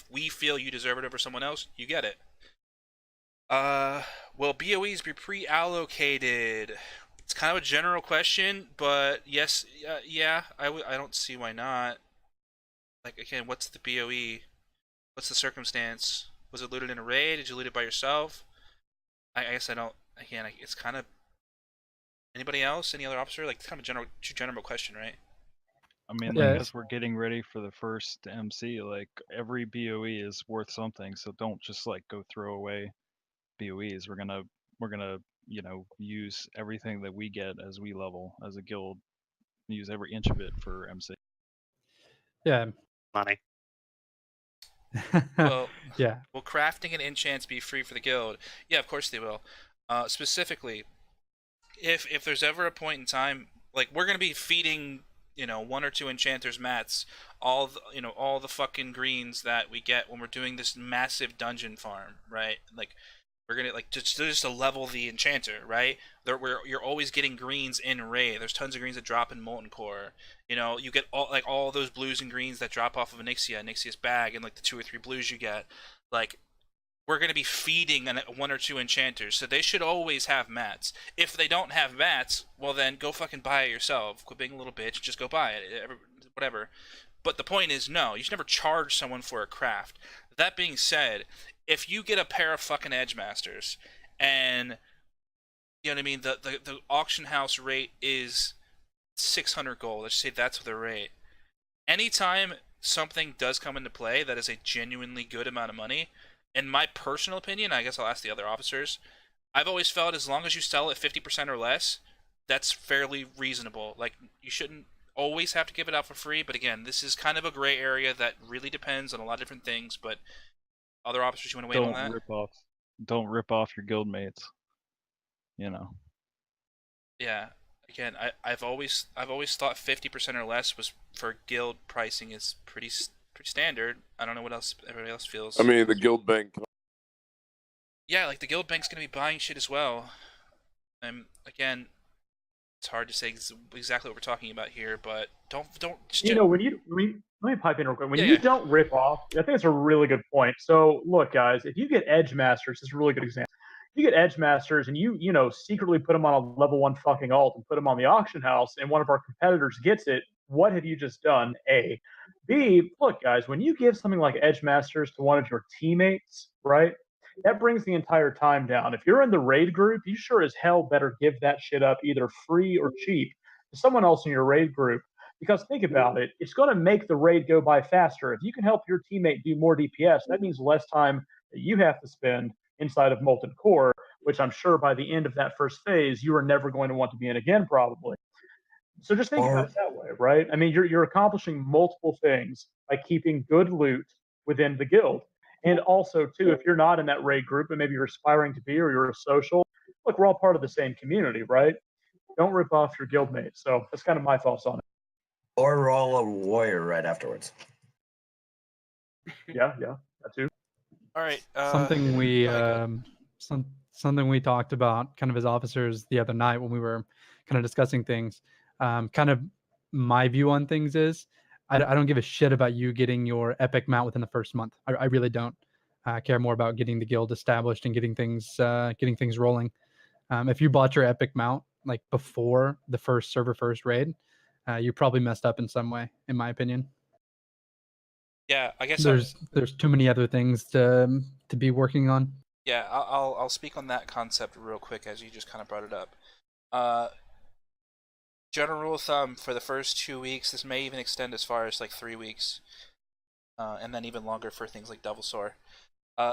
we feel you deserve it over someone else, you get it. Will BOEs be pre-allocated? It's kind of a general question, but yes, yeah, I don't see why not. Again, what's the BOE? What's the circumstance? Was it looted in a raid? Did you loot it by yourself? I guess I don't. Again, it's kind of Anybody else? Any other officer? Like, it's kind of a general question, right? I mean, Yeah. like, as we're getting ready for the first MC, like every BOE is worth something, so don't just like go throw away BOEs. We're gonna use everything that we get as we level as a guild. Use every inch of it for MC. Yeah. Money. Well, yeah. will crafting and enchants be free for the guild? Yeah, of course they will. Specifically, if there's ever a point in time, like, we're gonna be feeding, 1 or 2 enchanters mats all the fucking greens that we get when we're doing this massive dungeon farm, right? Like, we're gonna just to level the enchanter, right? You're always getting greens in raid. There's tons of greens that drop in molten core. You get all those blues and greens that drop off of Nixia's bag, and like the 2 or 3 blues you get. Like, we're gonna be feeding 1 or 2 enchanters, so they should always have mats. If they don't have mats, well then go fucking buy it yourself. Quit being a little bitch. Just go buy it. Whatever. But the point is, no, you should never charge someone for a craft. That being said, if you get a pair of fucking Edge Masters, and you know what I mean, the auction house rate is 600 gold. Let's say that's the rate. Anytime something does come into play that is a genuinely good amount of money, in my personal opinion, I guess I'll ask the other officers, I've always felt as long as you sell it 50% or less, that's fairly reasonable. Like, you shouldn't always have to give it out for free, but again, this is kind of a gray area that really depends on a lot of different things. But other officers, you want to weigh in on that? Don't rip off your guild mates. Yeah. Again, I've always thought 50% or less was for guild pricing is pretty standard. I don't know what else everybody else feels. I mean, the guild bank. Yeah, like the guild bank's gonna be buying shit as well. And again, it's hard to say exactly what we're talking about here, but don't. Let me pipe in real quick. When you don't rip off, I think it's a really good point. So look, guys, if you get Edge Masters, this is a really good example. You get Edge Masters and you secretly put them on a level 1 fucking alt and put them on the auction house, and one of our competitors gets it. What have you just done? A. B, look, guys, when you give something like Edge Masters to one of your teammates, right, that brings the entire time down. If you're in the raid group, you sure as hell better give that shit up either free or cheap to someone else in your raid group. Because think about it, it's going to make the raid go by faster. If you can help your teammate do more DPS, that means less time that you have to spend inside of Molten Core, which I'm sure by the end of that first phase, you are never going to want to be in again, probably. So just think about it that way, right? I mean, you're accomplishing multiple things by keeping good loot within the guild. And also, too, if you're not in that raid group, and maybe you're aspiring to be, or you're a social, look, we're all part of the same community, right? Don't rip off your guildmate. So that's kind of my thoughts on it. Or roll a warrior right afterwards. Yeah, that too. All right. Something we something we talked about kind of as officers the other night when we were kind of discussing things. Kind of my view on things is I don't give a shit about you getting your epic mount within the first month. I really don't. I care more about getting the guild established and getting things rolling. If you bought your epic mount like before the first server first raid, you probably messed up in some way, in my opinion. Yeah, I guess there's too many other things to be working on. Yeah, I'll speak on that concept real quick as you just kind of brought it up. General rule of thumb for the first 2 weeks, this may even extend as far as like 3 weeks, and then even longer for things like Devil Soar.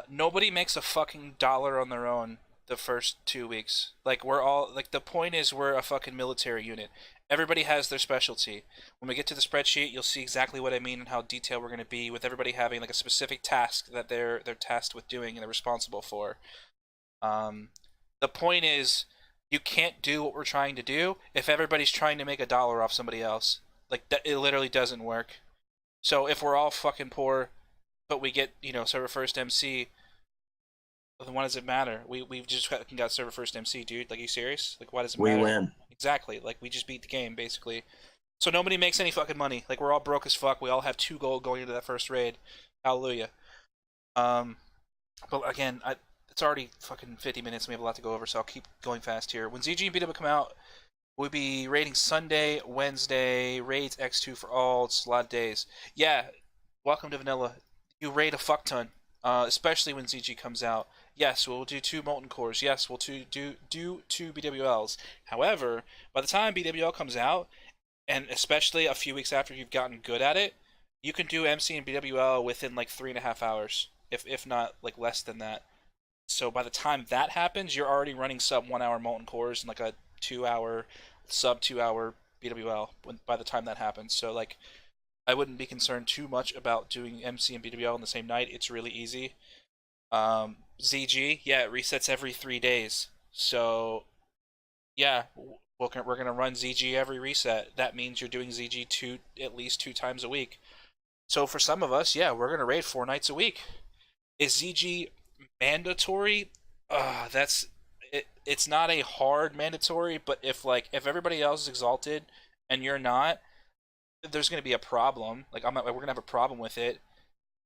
Nobody makes a fucking dollar on their own the first 2 weeks. Like, we're all like, the point is we're a fucking military unit. Everybody has their specialty. When we get to the spreadsheet, you'll see exactly what I mean and how detailed we're going to be, with everybody having like a specific task that they're tasked with doing and they're responsible for. The point is, you can't do what we're trying to do if everybody's trying to make a dollar off somebody else. Like, that, it literally doesn't work. So if we're all fucking poor, but we get, server first MC, then why does it matter? We've just got server first MC, dude. Like, are you serious? Like, why does it matter? We win. Exactly. Like, we just beat the game, basically. So nobody makes any fucking money. Like, we're all broke as fuck. We all have 2 gold going into that first raid. Hallelujah. But again, it's already fucking 50 minutes and we have a lot to go over, so I'll keep going fast here. When ZG and BW come out, we'll be raiding Sunday, Wednesday, raids X2 for all. It's a lot of days. Yeah, welcome to Vanilla. You raid a fuck ton, especially when ZG comes out. Yes, we'll do 2 molten cores. Yes, we'll do 2 BWLs. However, by the time BWL comes out, and especially a few weeks after you've gotten good at it, you can do MC and BWL within like 3.5 hours, if not like less than that. So by the time that happens, you're already running sub 1 hour molten cores and like a 2 hour, sub 2 hour BWL by the time that happens. So like, I wouldn't be concerned too much about doing MC and BWL in the same night. It's really easy. ZG, yeah, it resets every 3 days. So yeah, we're gonna run ZG every reset. That means you're doing ZG at least 2 times a week. So for some of us, yeah, we're gonna raid 4 nights a week. Is ZG mandatory? It's not a hard mandatory, but if everybody else is exalted and you're not, there's gonna be a problem. Like we're gonna have a problem with it.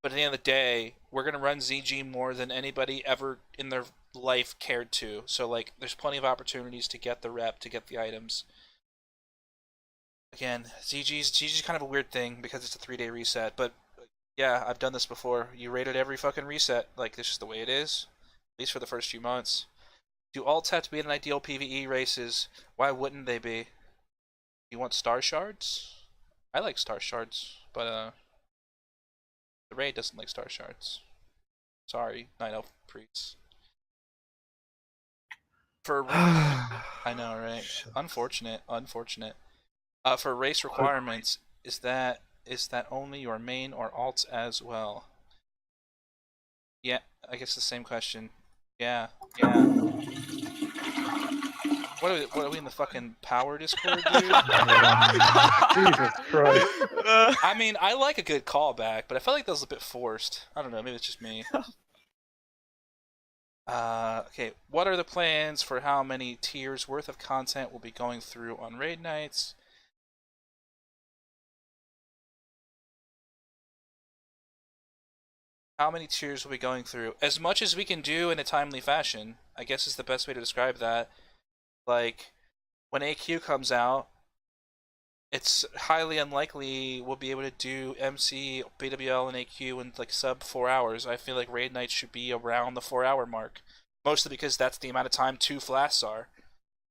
But at the end of the day, we're gonna run ZG more than anybody ever in their life cared to. So like, there's plenty of opportunities to get the rep, to get the items. Again, ZG's kind of a weird thing because it's a 3-day reset. But yeah, I've done this before. You rated every fucking reset. Like, this is the way it is. At least for the first few months. Do alts have to be in ideal PvE races? Why wouldn't they be? You want star shards? I like star shards, but the raid doesn't like star shards. Sorry, Night Elf priests. I know, right? Unfortunate. For race requirements, is that only your main or alts as well? Yeah, I guess the same question. Yeah. What are we in the fucking power Discord, dude? Jesus Christ. I mean, I like a good callback, but I felt like that was a bit forced. I don't know, maybe it's just me. Okay, what are the plans for how many tiers worth of content we'll be going through on raid nights? How many tiers will we be going through? As much as we can do in a timely fashion, I guess is the best way to describe that. Like, when AQ comes out, it's highly unlikely we'll be able to do MC, BWL, and AQ in like sub 4 hours. I feel like raid nights should be around the 4-hour mark. Mostly because that's the amount of time 2 flasks are.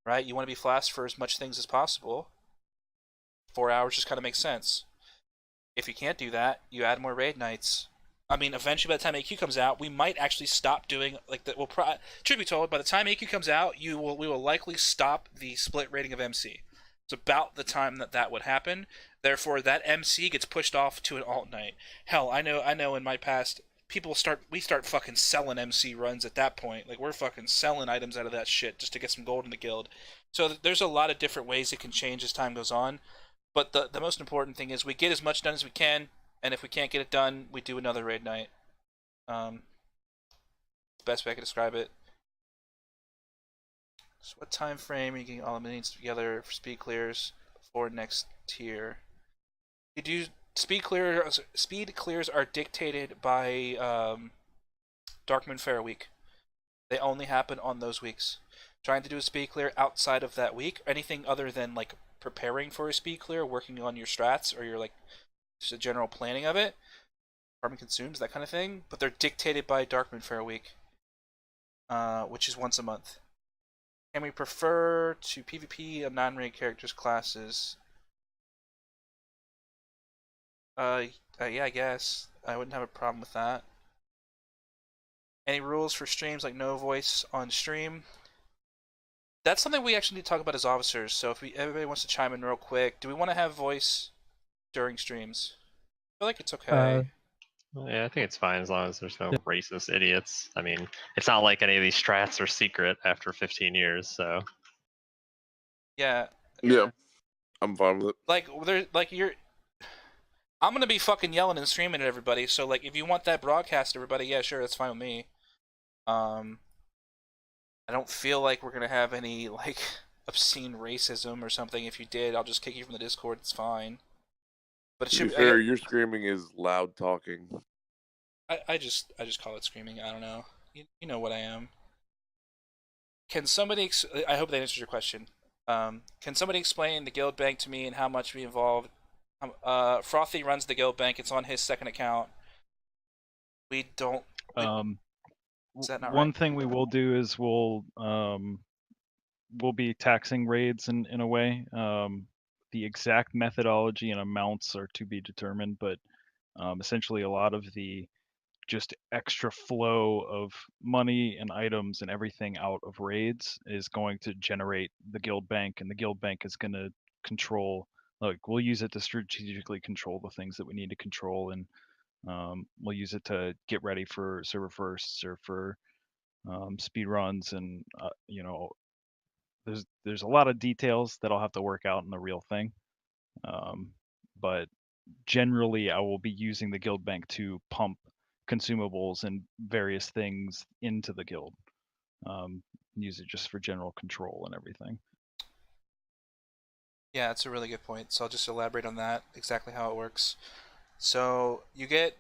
Right? You want to be flasked for as much things as possible. 4 hours just kind of makes sense. If you can't do that, you add more raid nights. I mean, eventually by the time AQ comes out, we might actually stop doing like that. Truth be told, by the time AQ comes out, we will likely stop the split rating of MC. It's about the time that would happen. Therefore, that MC gets pushed off to an alt night. Hell, I know in my past, we start fucking selling MC runs at that point. Like, we're fucking selling items out of that shit just to get some gold in the guild. So there's a lot of different ways it can change as time goes on. But the most important thing is we get as much done as we can, and if we can't get it done, we do another raid night. The best way I can describe it. So what time frame are you getting all the minions together for speed clears before next tier? You do speed clears are dictated by Darkmoon Fair week. They only happen on those weeks. Trying to do a speed clear outside of that week, anything other than like preparing for a speed clear, working on your strats or your like just a general planning of it, farming consumes, that kind of thing, but they're dictated by Darkmoon Fair week, which is once a month. Can we prefer to PvP on non-raid characters classes? Yeah, I guess. I wouldn't have a problem with that. Any rules for streams like no voice on stream? That's something we actually need to talk about as officers, so if everybody wants to chime in real quick, do we want to have voice during streams? I feel like it's okay. Yeah, I think it's fine as long as there's no racist idiots. I mean, it's not like any of these strats are secret after 15 years, so. Yeah. Yeah, I'm fine with it. I'm gonna be fucking yelling and screaming at everybody, so like, if you want that broadcast to everybody, yeah, sure, that's fine with me. I don't feel like we're gonna have any, like, obscene racism or something. If you did, I'll just kick you from the Discord, it's fine. But it To should be fair, your screaming is loud talking. I just call it screaming. I don't know. You know what I am. Can somebody? I hope that answers your question. Can somebody explain the guild bank to me and how much we involved? Frothy runs the guild bank. It's on his second account. We don't. Is that not One right? thing we will do is we'll be taxing raids in a way. The exact methodology and amounts are to be determined, but essentially a lot of the just extra flow of money and items and everything out of raids is going to generate the guild bank, and the guild bank is going to control, like, we'll use it to strategically control the things that we need to control, and we'll use it to get ready for server firsts or for speed runs, and there's a lot of details that I'll have to work out in the real thing, but generally I will be using the guild bank to pump consumables and various things into the guild. Use it just for general control and everything. Yeah, that's a really good point. So I'll just elaborate on that, exactly how it works. So you get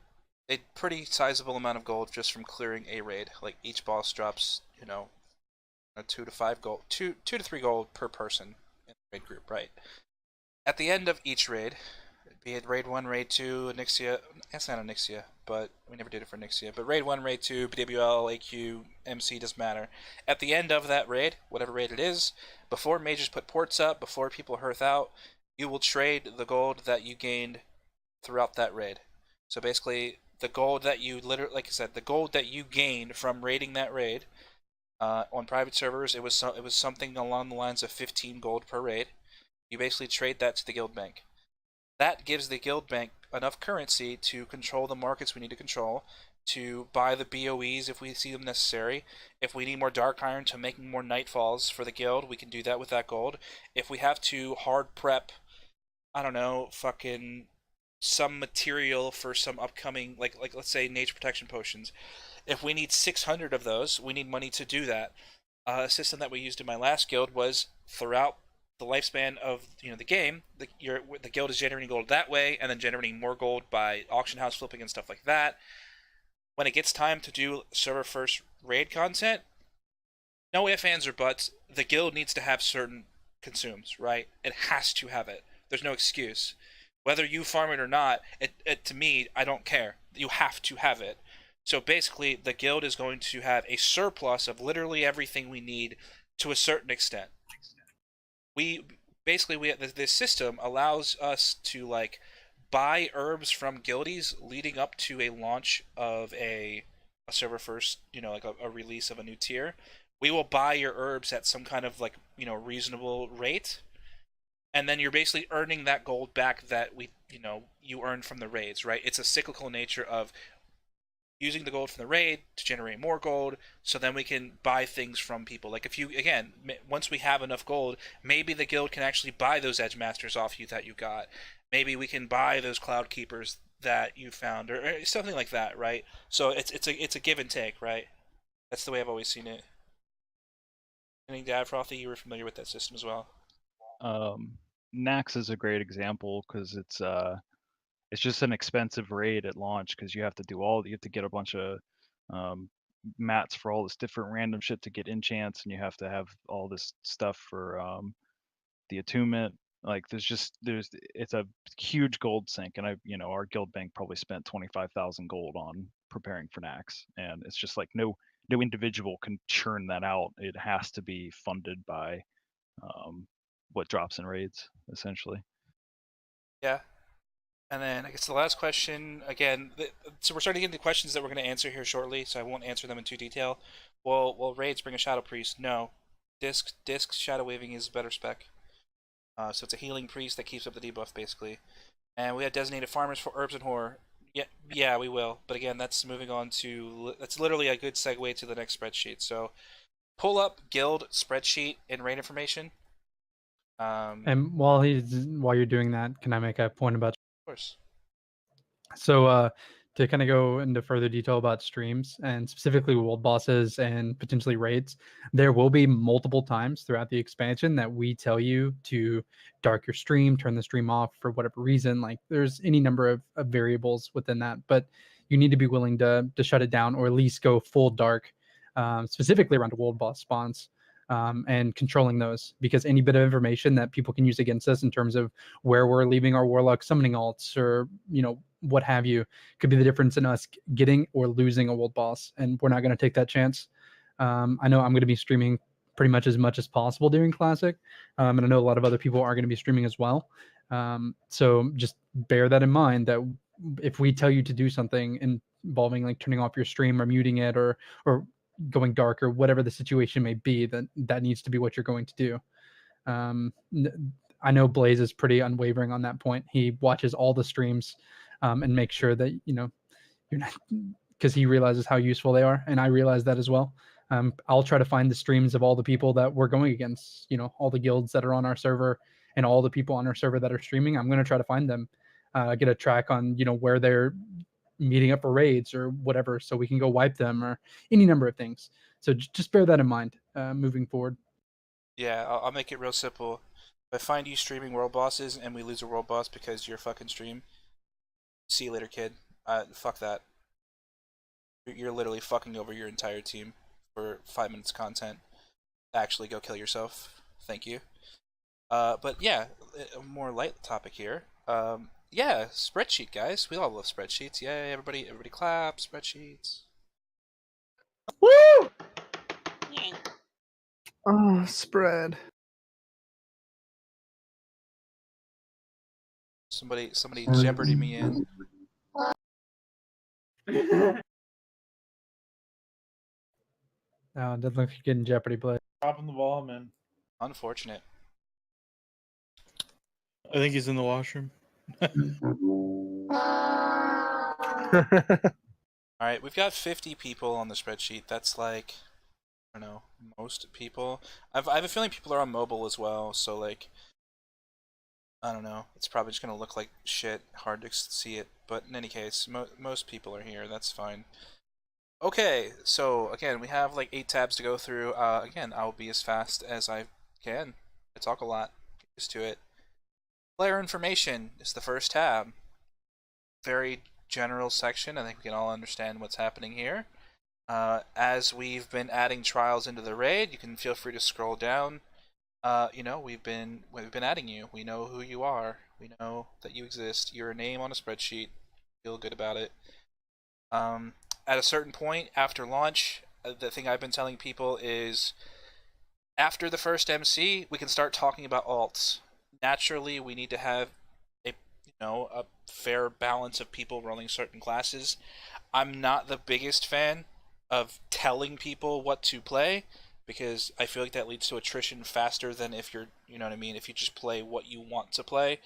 a pretty sizable amount of gold just from clearing a raid. Like each boss drops, a 2 to 5 gold, 2 to 3 gold per person in the raid group, right? At the end of each raid, be it raid 1, raid 2, Nixia, that's not a Nixia, but we never did it for Nixia, but raid 1, raid 2, PWL, AQ, MC, doesn't matter. At the end of that raid, whatever raid it is, before mages put ports up, before people hearth out, you will trade the gold that you gained throughout that raid. So basically, the gold that you literally, like I said, the gold that you gained from raiding that raid on private servers, it was something along the lines of 15 gold per raid. You basically trade that to the guild bank. That gives the guild bank enough currency to control the markets we need to control, to buy the BOEs if we see them necessary. If we need more dark iron to make more nightfalls for the guild, we can do that with that gold. If we have to hard prep, I don't know, fucking some material for some upcoming, like let's say nature protection potions. If we need 600 of those, we need money to do that. A system that we used in my last guild was throughout the lifespan of the game, the guild is generating gold that way, and then generating more gold by auction house flipping and stuff like that. When it gets time to do server first raid content, no ifs, ands, or buts. The guild needs to have certain consumes, right? It has to have it. There's no excuse. Whether you farm it or not, to me, I don't care. You have to have it. So basically, the guild is going to have a surplus of literally everything we need to a certain extent. This system allows us to buy herbs from guildies leading up to a launch of a server first, like a release of a new tier. We will buy your herbs at some kind of reasonable rate, and then you're basically earning that gold back that you earned from the raids, right? It's a cyclical nature of using the gold from the raid to generate more gold, so then we can buy things from people. Like once we have enough gold, maybe the guild can actually buy those edge masters off you that you got. Maybe we can buy those cloud keepers that you found, or something like that, right? So it's a give and take, right? That's the way I've always seen it. I think Dad Frothy, you were familiar with that system as well. Nax is a great example because it's just an expensive raid at launch because you have to get a bunch of mats for all this different random shit to get enchants, and you have to have all this stuff for the attunement. Like it's a huge gold sink, and our guild bank probably spent 25,000 gold on preparing for Nax, and it's just like no individual can churn that out. It has to be funded by what drops in raids, essentially. Yeah. And then I guess the last question, again, so we're starting to get into questions that we're going to answer here shortly, so I won't answer them in too detail. Will raids bring a Shadow Priest? No. Disc Shadow Waving is a better spec. So it's a healing priest that keeps up the debuff, basically. And we have designated farmers for herbs and horror. Yeah, we will. But again, that's moving on to... That's literally a good segue to the next spreadsheet. So pull up guild spreadsheet and raid information. And while you're doing that, can I make a point about? Of course. So to kind of go into further detail about streams and specifically world bosses and potentially raids, there will be multiple times throughout the expansion that we tell you to dark your stream, turn the stream off for whatever reason. Like there's any number of variables within that, but you need to be willing to shut it down or at least go full dark, specifically around the world boss spawns. And controlling those, because any bit of information that people can use against us in terms of where we're leaving our warlock summoning alts, or what have you, could be the difference in us getting or losing a world boss, and we're not going to take that chance. I know I'm going to be streaming pretty much as possible during Classic, and I know a lot of other people are going to be streaming as well. So just bear that in mind, that if we tell you to do something involving like turning off your stream or muting it or going dark or whatever the situation may be, then that needs to be what you're going to do. I know Blaze is pretty unwavering on that point. He watches all the streams and makes sure that, you know, you're not, because he realizes how useful they are, and I realize that as well. I'll try to find the streams of all the people that we're going against, you know, all the guilds that are on our server and all the people on our server that are streaming. I'm going to try to find them, get a track on, you know, where they're meeting up for raids or whatever, so we can go wipe them or any number of things. So just bear that in mind moving forward. Yeah, I'll make it real simple. If I find you streaming world bosses and we lose a world boss because you're fucking stream, see you later, kid. Fuck that. You're literally fucking over your entire team for 5 minutes content. Actually, go kill yourself. Thank you. But yeah, a more light topic here. Yeah, spreadsheet, guys. We all love spreadsheets. Yay, everybody clap, spreadsheets. Woo! Oh, spread. Somebody Jeopardy me in. No, it doesn't look like you're getting Jeopardy play. Dropping the ball, man. Unfortunate. I think he's in the washroom. Alright, we've got 50 people on the spreadsheet. That's like, I don't know, most people. I have a feeling people are on mobile as well, so like, I don't know. It's probably just gonna look like shit, hard to see it. But in any case, most people are here. That's fine. Okay, so again, we have like 8 tabs to go through. Again, I'll be as fast as I can. I talk a lot. Get used to it. Player information is the first tab. Very general section. I think we can all understand what's happening here. As we've been adding trials into the raid, you can feel free to scroll down. You know, we've been adding you. We know who you are. We know that you exist. You're a name on a spreadsheet. Feel good about it. At a certain point after launch, the thing I've been telling people is, after the first MC, we can start talking about alts. Naturally, we need to have a fair balance of people rolling certain classes. I'm not the biggest fan of telling people what to play, because I feel like that leads to attrition faster than if you're, you know what I mean, if you just play what you want to play.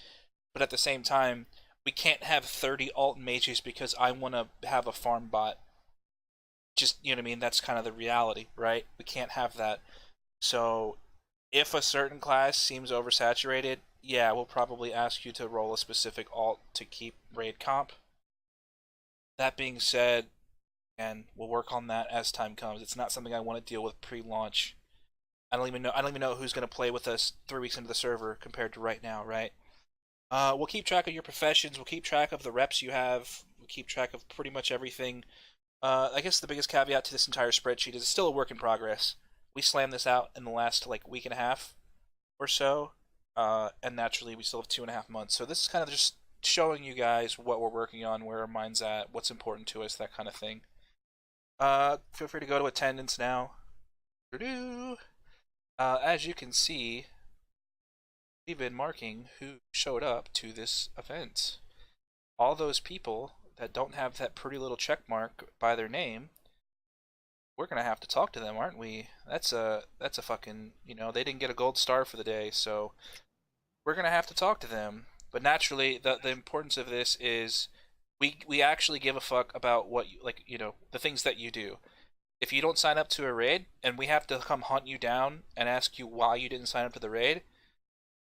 But at the same time, we can't have 30 alt mages because I want to have a farm bot. Just, you know what I mean, that's kind of the reality, right? We can't have that. So if a certain class seems oversaturated, yeah, we'll probably ask you to roll a specific alt to keep raid comp. That being said, and we'll work on that as time comes. It's not something I want to deal with pre-launch. I don't even know who's going to play with us 3 weeks into the server compared to right now, right? We'll keep track of your professions. We'll keep track of the reps you have. We'll keep track of pretty much everything. I guess the biggest caveat to this entire spreadsheet is it's still a work in progress. We slammed this out in the last like week and a half or so, and naturally we still have 2.5 months. So this is kind of just showing you guys what we're working on, where our mind's at, what's important to us, that kind of thing. Feel free to go to attendance now. As you can see, we've been marking who showed up to this event. All those people that don't have that pretty little check mark by their name, we're gonna have to talk to them, aren't we? That's a fucking, you know, they didn't get a gold star for the day, so we're gonna have to talk to them. But naturally, the importance of this is we actually give a fuck about what you, like, you know, the things that you do. If you don't sign up to a raid and we have to come hunt you down and ask you why you didn't sign up to the raid,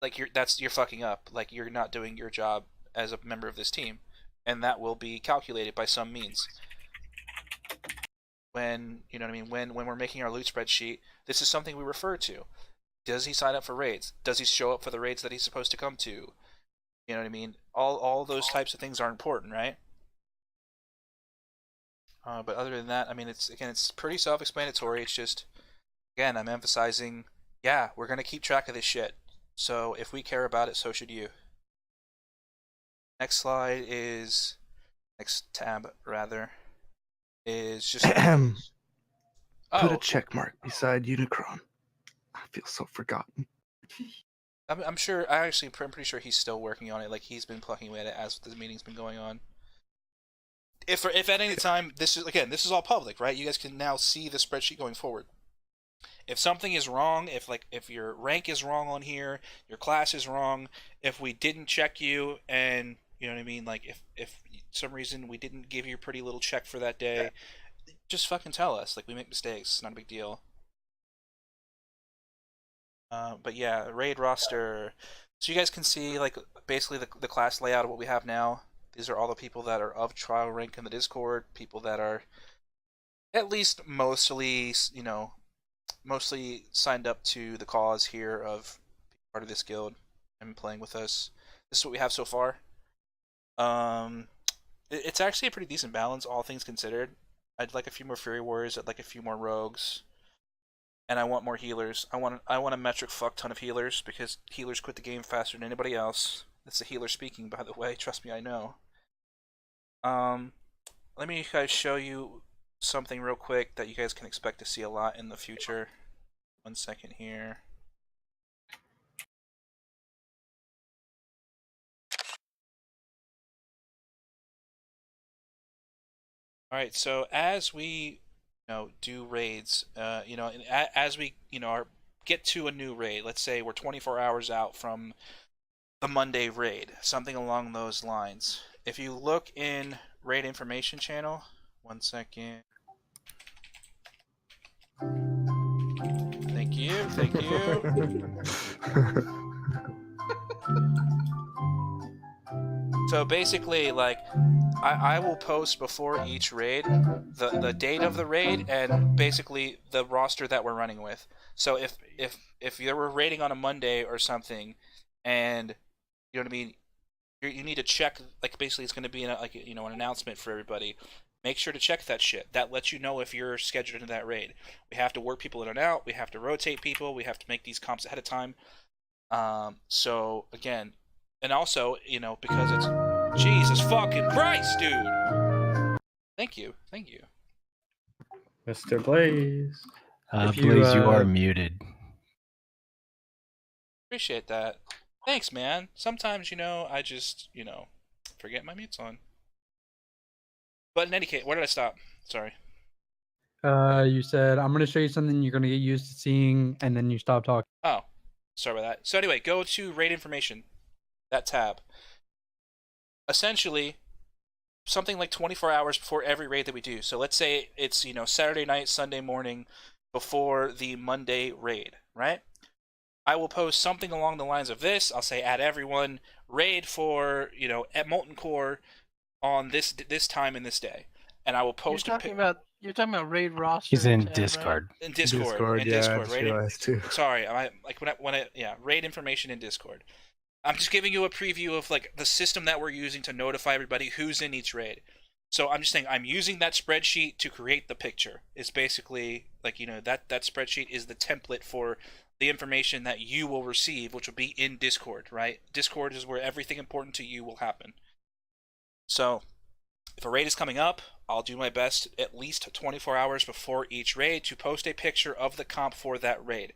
like you're fucking up. Like, you're not doing your job as a member of this team, and that will be calculated by some means. When, you know what I mean, when we're making our loot spreadsheet, this is something we refer to. Does he sign up for raids? Does he show up for the raids that he's supposed to come to? You know what I mean? All those types of things are important, right? But other than that, I mean, it's pretty self-explanatory. It's just, again, I'm emphasizing, yeah, we're gonna keep track of this shit. So if we care about it, so should you. Next slide is next tab rather, is just Put a check mark beside Unicron. I feel so forgotten. I'm sure. I'm pretty sure he's still working on it. Like he's been plucking away at it as the meeting's been going on. If at any time this is all public, right? You guys can now see the spreadsheet going forward. If something is wrong, if your rank is wrong on here, your class is wrong, if we didn't check you, and you know what I mean, like if some reason we didn't give you a pretty little check for that day, just fucking tell us. Like we make mistakes, it's not a big deal. But yeah, raid roster. So you guys can see like basically the class layout of what we have now. These are all the people that are of trial rank in the Discord, people that are at least mostly, you know, mostly signed up to the cause here of part of this guild and playing with us. This is what we have so far. It's actually a pretty decent balance, all things considered. I'd like a few more Fury Warriors, I'd like a few more Rogues, and I want more healers. I want a metric fuck ton of healers, because healers quit the game faster than anybody else. That's a healer speaking, by the way. Trust me, I know. Let me guys show you something real quick that you guys can expect to see a lot in the future. 1 second here. Alright, so as we do raids, as we get to a new raid, let's say we're 24 hours out from the Monday raid, something along those lines. If you look in raid information channel, 1 second. Thank you. So basically, like, I will post before each raid the date of the raid and basically the roster that we're running with. So if you were raiding on a Monday or something, and you know what I mean, you need to check, like, basically it's going to be an announcement for everybody. Make sure to check that shit. That lets you know if you're scheduled into that raid. We have to work people in and out. We have to rotate people. We have to make these comps ahead of time. So again, and also, because it's Jesus fucking Christ, dude. Thank you. Mr. Blaze. Blaze, you are muted. Appreciate that. Thanks, man. Sometimes, I just, forget my mute's on. But in any case, where did I stop? Sorry. You said, I'm going to show you something you're going to get used to seeing, and then you stop talking. Oh, sorry about that. So anyway, go to raid information, that tab. Essentially, something like 24 hours before every raid that we do. So let's say it's, Saturday night, Sunday morning before the Monday raid, right? I will post something along the lines of this. I'll say, add everyone, raid for, at Molten Core on this time and this day. And I will post You're talking about raid roster. He's in tab, Discord. Right? In Discord. Yeah, I just realized too. Sorry, raid information in Discord. I'm just giving you a preview of like the system that we're using to notify everybody who's in each raid. So I'm just saying I'm using that spreadsheet to create the picture. It's basically like, that spreadsheet is the template for the information that you will receive, which will be in Discord, right? Discord is where everything important to you will happen. So if a raid is coming up, I'll do my best at least 24 hours before each raid to post a picture of the comp for that raid.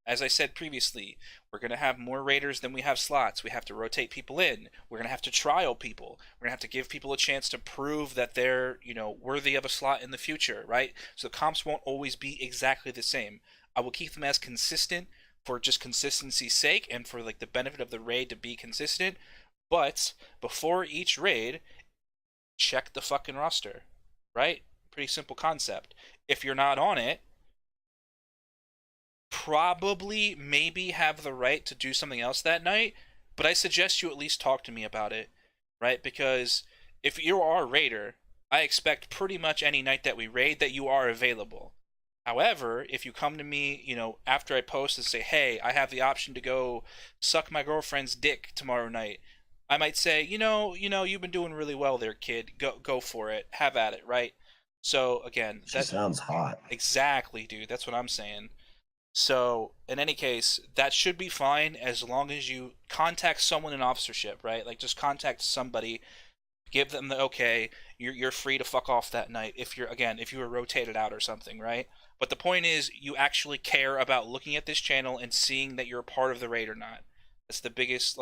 As I said previously, we're going to have more raiders than we have slots. We have to rotate people in. We're going to have to trial people. We're going to have to give people a chance to prove that they're, worthy of a slot in the future, right? So the comps won't always be exactly the same. I will keep them as consistent for just consistency's sake and for like the benefit of the raid to be consistent. But before each raid, check the fucking roster, right? Pretty simple concept. If you're not on it, probably maybe have the right to do something else that night, but I suggest you at least talk to me about it, right? Because if you are a raider, I expect pretty much any night that we raid that you are available. However, if you come to me, after I post and say, hey, I have the option to go suck my girlfriend's dick tomorrow night, I might say, you've been doing really well there, kid. Go for it. Have at it, right? So again, That sounds hot. Exactly, dude. That's what I'm saying. So in any case, that should be fine as long as you contact someone in officership, right? Like just contact somebody, Give them the okay. You're free to fuck off that night if you were rotated out or something, right? But the point is, you actually care about looking at this channel and seeing that you're a part of the raid or not. That's the biggest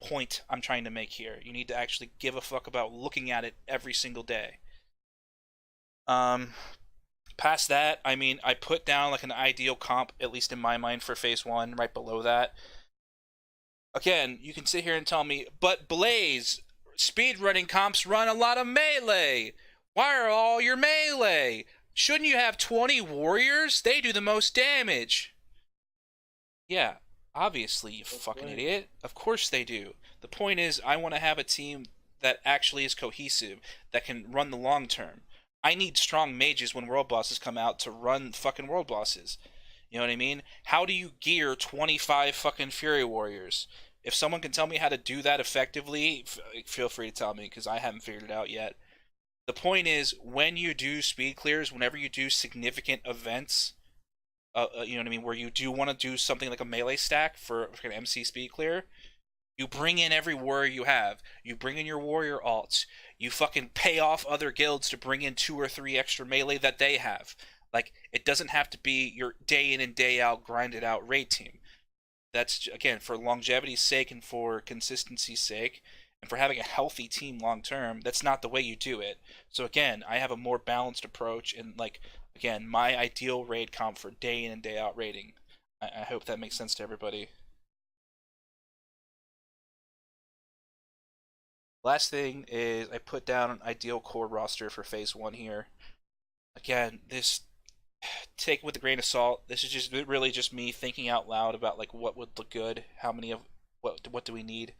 point I'm trying to make here. You need to actually give a fuck about looking at it every single day. Past that, I mean, I put down like an ideal comp, at least in my mind, for Phase 1, right below that. Again, you can sit here and tell me, but Blaze, speedrunning comps run a lot of melee. Why are all your melee? Shouldn't you have 20 warriors? They do the most damage. Yeah, obviously, you fucking idiot. Of course they do. The point is, I want to have a team that actually is cohesive, that can run the long term. I need strong mages when world bosses come out to run fucking world bosses. You know what I mean? How do you gear 25 fucking Fury Warriors? If someone can tell me how to do that effectively, feel free to tell me, because I haven't figured it out yet. The point is, when you do speed clears, whenever you do significant events, you know what I mean, where you do want to do something like a melee stack for an MC speed clear, you bring in every warrior you have. You bring in your warrior alts. You fucking pay off other guilds to bring in 2 or 3 extra melee that they have. Like, it doesn't have to be your day in and day out, grinded out raid team. That's, again, for longevity's sake and for consistency's sake, and for having a healthy team long term, that's not the way you do it. So again, I have a more balanced approach, and again, my ideal raid comp for day in and day out raiding. I hope that makes sense to everybody. Last thing is, I put down an ideal core roster for Phase 1 here. Again, this, take it with a grain of salt. This is just really just me thinking out loud about what would look good, how many of what do we need.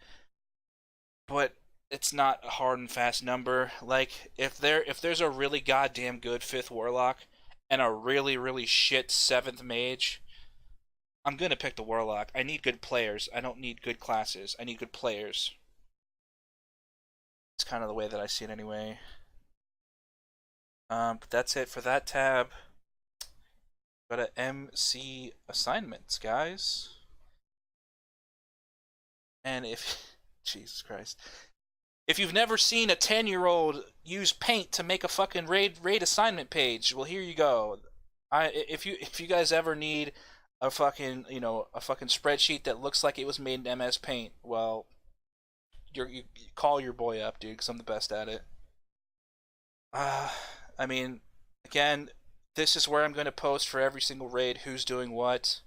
But it's not a hard and fast number. Like, if there's a really goddamn good 5th Warlock and a really, really shit 7th Mage, I'm gonna pick the Warlock. I need good players. I don't need good classes. I need good players. It's kind of the way that I see it anyway. But that's it for that tab. Go to MC assignments, guys. And if... Jesus Christ. If you've never seen a 10-year-old use Paint to make a fucking raid assignment page, well, here you go. If you guys ever need a fucking, a fucking spreadsheet that looks like it was made in MS Paint, well, you call your boy up, dude, because I'm the best at it. I mean, again, this is where I'm going to post for every single raid who's doing what.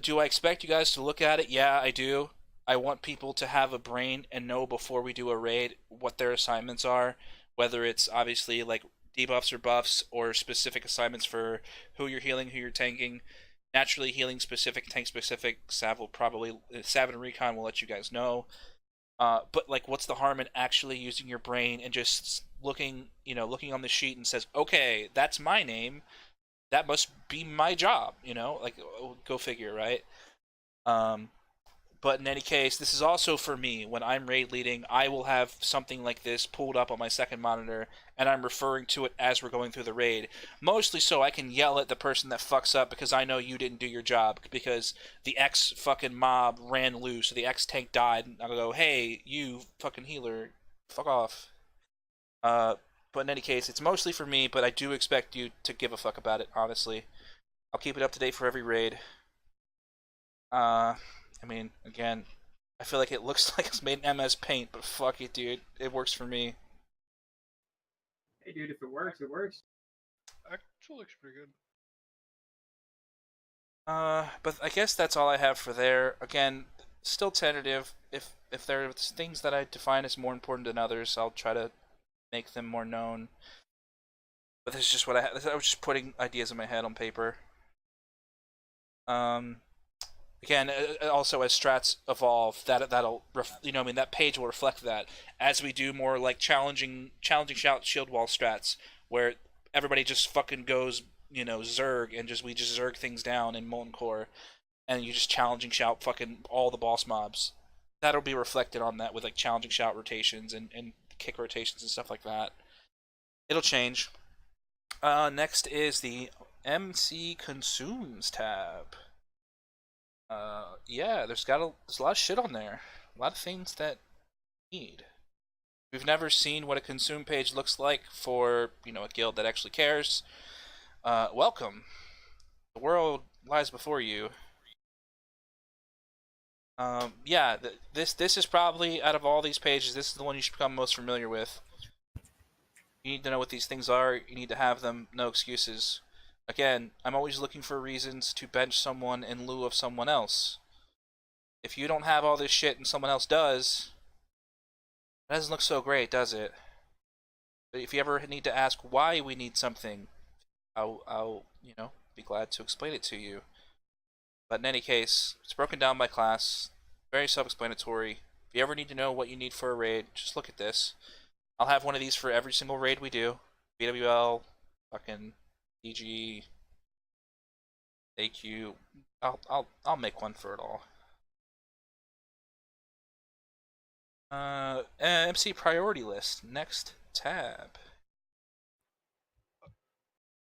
Do I expect you guys to look at it? Yeah, I do. I want people to have a brain and know before we do a raid what their assignments are, whether it's obviously like debuffs or buffs or specific assignments for who you're healing, who you're tanking. Naturally healing specific, tank specific, Sav and Recon will let you guys know. But what's the harm in actually using your brain and just looking on the sheet and says, okay, that's my name, that must be my job, go figure, right? But in any case, this is also for me. When I'm raid leading, I will have something like this pulled up on my second monitor, and I'm referring to it as we're going through the raid. Mostly so I can yell at the person that fucks up because I know you didn't do your job, because the X fucking mob ran loose, or the X tank died, and I'll go, hey, you fucking healer, fuck off. But in any case, it's mostly for me, but I do expect you to give a fuck about it, honestly. I'll keep it up to date for every raid. I mean, again, I feel like it looks like it's made in MS Paint, but fuck it, dude. It works for me. Hey, dude, if it works, it works. Actually looks pretty good. But I guess that's all I have for there. Again, still tentative. If there's things that I define as more important than others, I'll try to make them more known. But this is just what I was just putting ideas in my head on paper. Again, also as strats evolve, that'll that page will reflect that as we do more like challenging shield wall strats where everybody just fucking goes Zerg and we just Zerg things down in Molten Core, and you just challenging shout fucking all the boss mobs. That'll be reflected on that with like challenging shout rotations and kick rotations and stuff like that. It'll change. Next is the MC Consumes tab. Yeah, there's a lot of shit on there. A lot of things that you need. We've never seen what a consume page looks like for, a guild that actually cares. Welcome. The world lies before you. Yeah, this is probably, out of all these pages, this is the one you should become most familiar with. You need to know what these things are. You need to have them. No excuses. Again, I'm always looking for reasons to bench someone in lieu of someone else. If you don't have all this shit and someone else does, it doesn't look so great, does it? If you ever need to ask why we need something, I'll be glad to explain it to you. But in any case, it's broken down by class, very self-explanatory. If you ever need to know what you need for a raid, just look at this. I'll have one of these for every single raid we do. BWL, fucking DG, AQ. I'll make one for it all. MC priority list, next tab.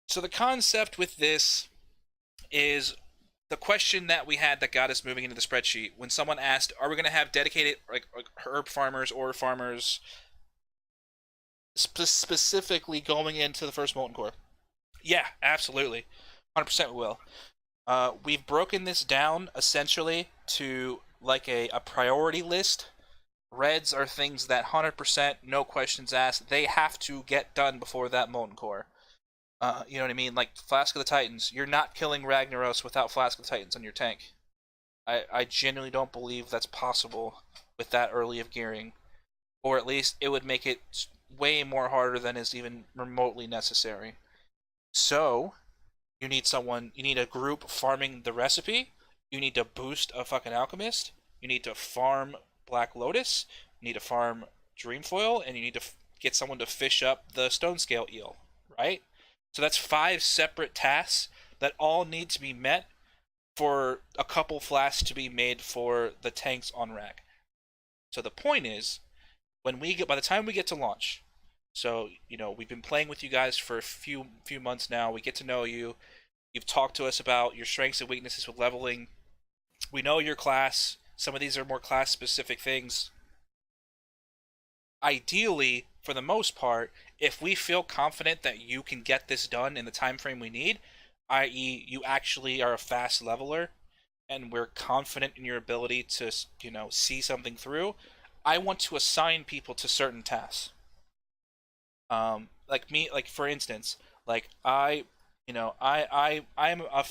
So the concept with this is the question that we had that got us moving into the spreadsheet. When someone asked, are we going to have dedicated like herb farmers or farmers specifically going into the first Molten Core? Yeah, absolutely. 100% we will. We've broken this down essentially to like a priority list. Reds are things that 100%, no questions asked, they have to get done before that Molten Core. You know what I mean? Like Flask of the Titans. You're not killing Ragnaros without Flask of the Titans on your tank. I genuinely don't believe that's possible with that early of gearing. Or at least it would make it way more harder than is even remotely necessary. So, you need a group farming the recipe. You need to boost a fucking alchemist. You need to farm Black Lotus. You need to farm Dreamfoil. And you need to get someone to fish up the Stone Scale Eel. Right? So that's 5 separate tasks that all need to be met for a couple flasks to be made for the tanks on Rag. So the point is, by the time we get to launch, so we've been playing with you guys for a few months now. We get to know you. You've talked to us about your strengths and weaknesses with leveling. We know your class. Some of these are more class specific things. Ideally, for the most part, if we feel confident that you can get this done in the time frame we need, i.e. you actually are a fast leveler, and we're confident in your ability to, see something through, I want to assign people to certain tasks. Like me, like for instance, like I'm a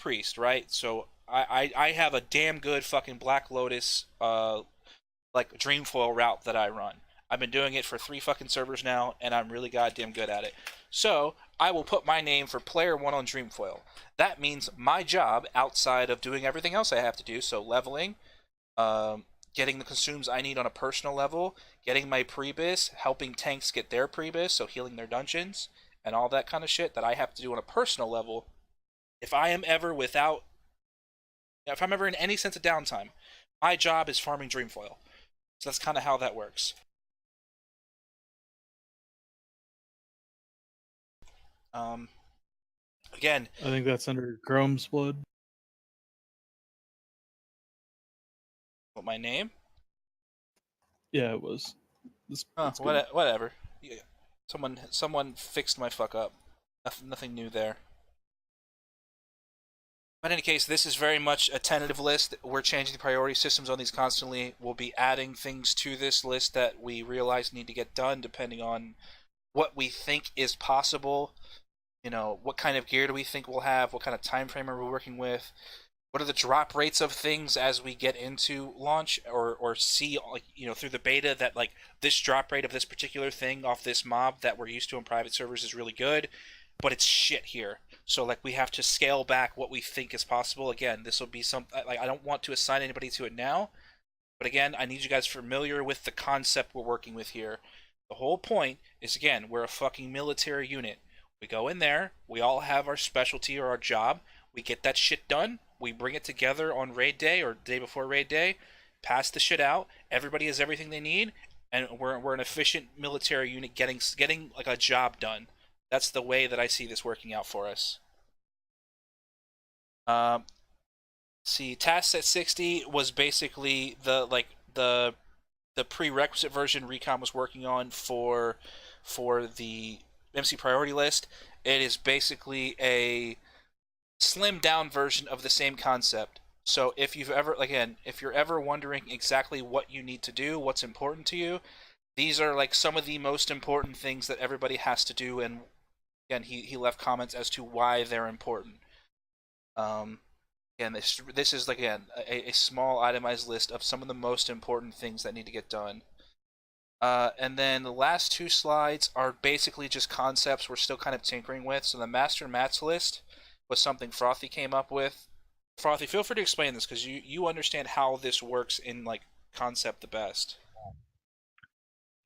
priest, right? So I have a damn good fucking Black Lotus, like Dreamfoil route that I run. I've been doing it for 3 fucking servers now, and I'm really goddamn good at it. So, I will put my name for player 1 on Dreamfoil. That means my job, outside of doing everything else I have to do, so leveling, getting the consumes I need on a personal level, getting my prebis, helping tanks get their prebis, so healing their dungeons, and all that kind of shit that I have to do on a personal level. If I'm ever in any sense of downtime, my job is farming Dreamfoil. So that's kind of how that works. Again, I think that's under Chrome's Blood. What, my name? Yeah, it was. Whatever. Yeah. Someone fixed my fuck up. Nothing new there. But in any case, this is very much a tentative list. We're changing the priority systems on these constantly. We'll be adding things to this list that we realize need to get done depending on what we think is possible. What kind of gear do we think we'll have? What kind of time frame are we working with? What are the drop rates of things as we get into launch or see, through the beta that, this drop rate of this particular thing off this mob that we're used to in private servers is really good, but it's shit here. So, we have to scale back what we think is possible. Again, this will be I don't want to assign anybody to it now, but again, I need you guys familiar with the concept we're working with here. The whole point is, again, we're a fucking military unit. We go in there, we all have our specialty or our job, we get that shit done, we bring it together on raid day or day before raid day, pass the shit out, everybody has everything they need, and we're an efficient military unit getting a job done. That's the way that I see this working out for us. See, tasks at 60 was basically the the prerequisite version Recon was working on for the MC priority list. It is basically a slimmed down version of the same concept. So if you've ever, again, if you're ever wondering exactly what you need to do, what's important to you, these are like some of the most important things that everybody has to do. And again, he left comments as to why they're important. Again, this is again a small itemized list of some of the most important things that need to get done. And then the last two slides are basically just concepts we're still kind of tinkering with. So the master mats list was something Frothy came up with. Frothy, feel free to explain this because you understand how this works in like concept the best.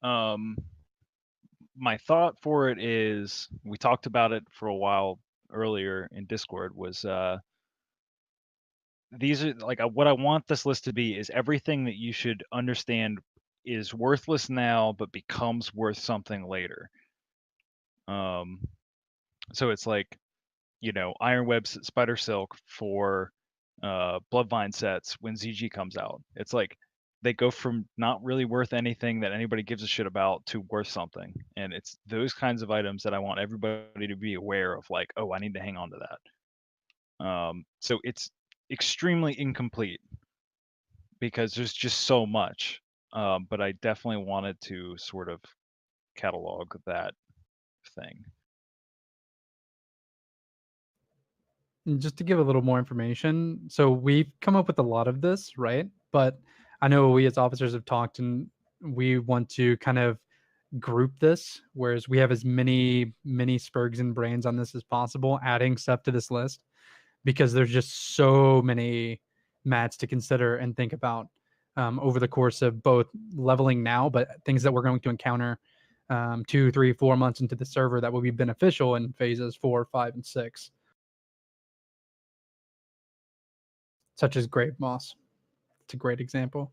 My thought for it is, we talked about it for a while earlier in Discord, was these are like what I want this list to be is everything that you should understand is worthless now but becomes worth something later. So it's like, you know, Iron Web Spider Silk for Bloodvine sets when ZG comes out. It's like they go from not really worth anything that anybody gives a shit about to worth something. And it's those kinds of items that I want everybody to be aware of, like, oh, I need to hang on to that. So it's extremely incomplete because there's just so much. But I definitely wanted to sort of catalog that thing. And just to give a little more information, so we've come up with a lot of this, right? But I know we as officers have talked, and we want to kind of group this, whereas we have as many Spurgs and Brands on this as possible, adding stuff to this list, because there's just so many mats to consider and think about over the course of both leveling now, but things that we're going to encounter 2, 3, 4 months into the server that will be beneficial in phases 4, 5, and 6. Such as Grave Moss. It's a great example.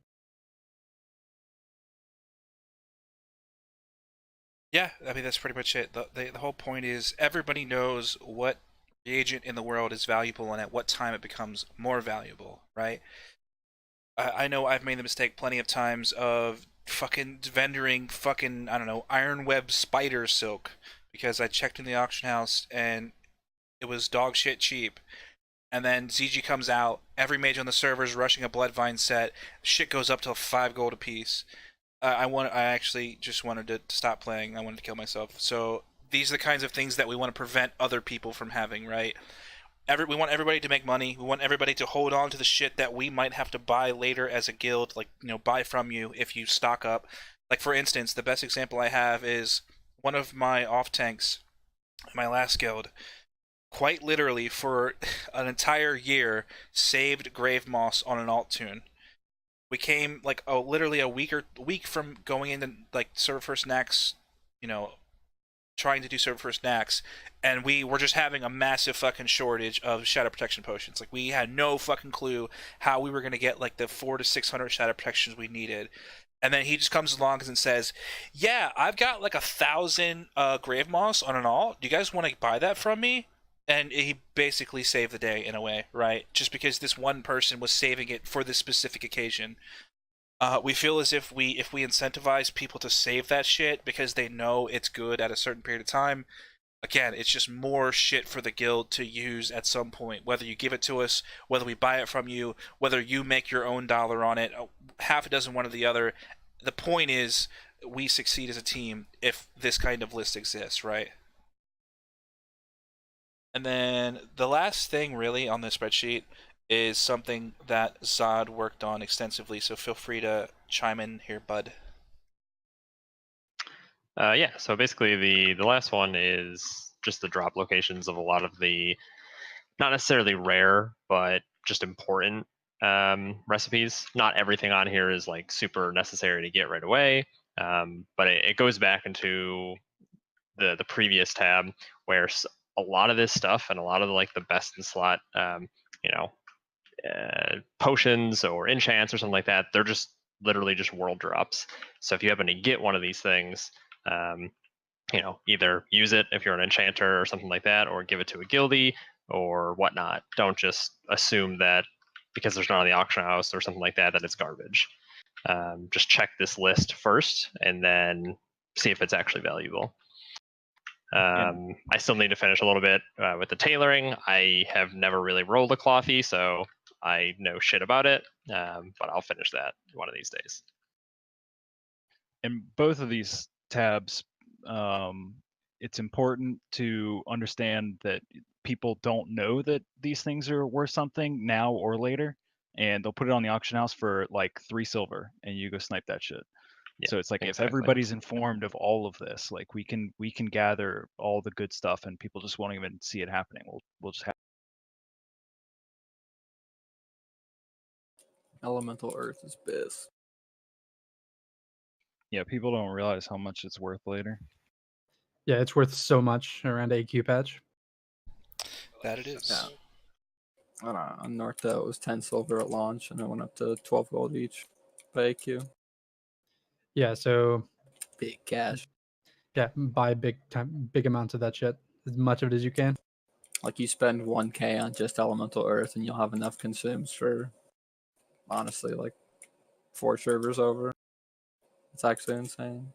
Yeah, I mean, that's pretty much it. The whole point is everybody knows what reagent in the world is valuable and at what time it becomes more valuable, right? I know I've made the mistake plenty of times of fucking vendoring fucking, I don't know, Iron Web Spider Silk because I checked in the auction house and it was dog shit cheap. And then ZG comes out, every mage on the server is rushing a Bloodvine set, shit goes up to 5 gold a piece. I actually just wanted to stop playing. I wanted to kill myself. So these are the kinds of things that we want to prevent other people from having, right? We want everybody to make money. We want everybody to hold on to the shit that we might have to buy later as a guild, like, you know, buy from you if you stock up. Like, for instance, the best example I have is one of my off tanks, my last guild, quite literally for an entire year saved Grave Moss on an alt tune. We came like literally a week from going into like server first Nax, you know, trying to do server first Nax, and we were just having a massive fucking shortage of shadow protection potions. Like, we had no fucking clue how we were gonna get like the 400 to 600 shadow protections we needed. And then he just comes along and says, "Yeah, I've got like 1,000 Grave Moss on an alt. Do you guys want to buy that from me?" And he basically saved the day in a way, right? Just because this one person was saving it for this specific occasion. We feel as if we incentivize people to save that shit because they know it's good at a certain period of time, again, it's just more shit for the guild to use at some point. Whether you give it to us, whether we buy it from you, whether you make your own dollar on it, half a dozen one or the other. The point is, we succeed as a team if this kind of list exists, right? And then the last thing really on this spreadsheet is something that Zod worked on extensively, so feel free to chime in here, bud. Yeah, so basically the last one is just the drop locations of a lot of the, not necessarily rare, but just important recipes. Not everything on here is like super necessary to get right away, but it goes back into the previous tab where a lot of this stuff and a lot of the best in slot, potions or enchants or something like that, they're just literally just world drops. So if you happen to get one of these things, either use it if you're an enchanter or something like that, or give it to a guildie or whatnot. Don't just assume that because there's not on the auction house or something like that, that it's garbage. Just check this list first and then see if it's actually valuable. I still need to finish a little bit with the tailoring. I have never really rolled a Clothy, so I know shit about it, but I'll finish that one of these days. In both of these tabs, it's important to understand that people don't know that these things are worth something now or later, and they'll put it on the auction house for like 3 silver, and you go snipe that shit. Yeah, so it's like exactly. if everybody's informed of all of this, like we can gather all the good stuff, and people just won't even see it happening. We'll just have. Elemental Earth is best. Yeah, people don't realize how much it's worth later. Yeah, it's worth so much around AQ patch. That it is. Yeah. I don't know. On Northdale, it was 10 silver at launch, and it went up to 12 gold each by AQ. Yeah, so Big cash. yeah, buy big amounts of that shit, as much of it as you can. Like you spend 1k on just Elemental Earth, and you'll have enough consumes for, honestly, like 4 servers over. It's actually insane.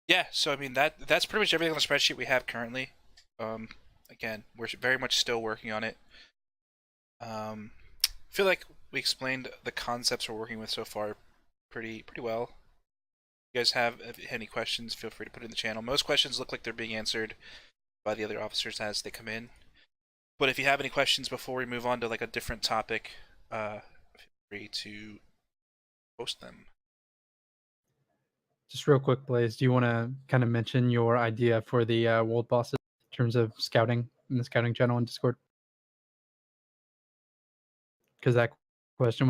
Yeah, so I mean that's pretty much everything on the spreadsheet we have currently. Again, we're very much still working on it. I feel like we explained the concepts we're working with so far pretty well. If you guys have any questions, feel free to put it in the channel. Most questions look like they're being answered by the other officers as they come in. But if you have any questions before we move on to like a different topic, feel free to post them. Just real quick, Blaze, do you want to kind of mention your idea for the world bosses in terms of scouting in the scouting channel on Discord? Because that question.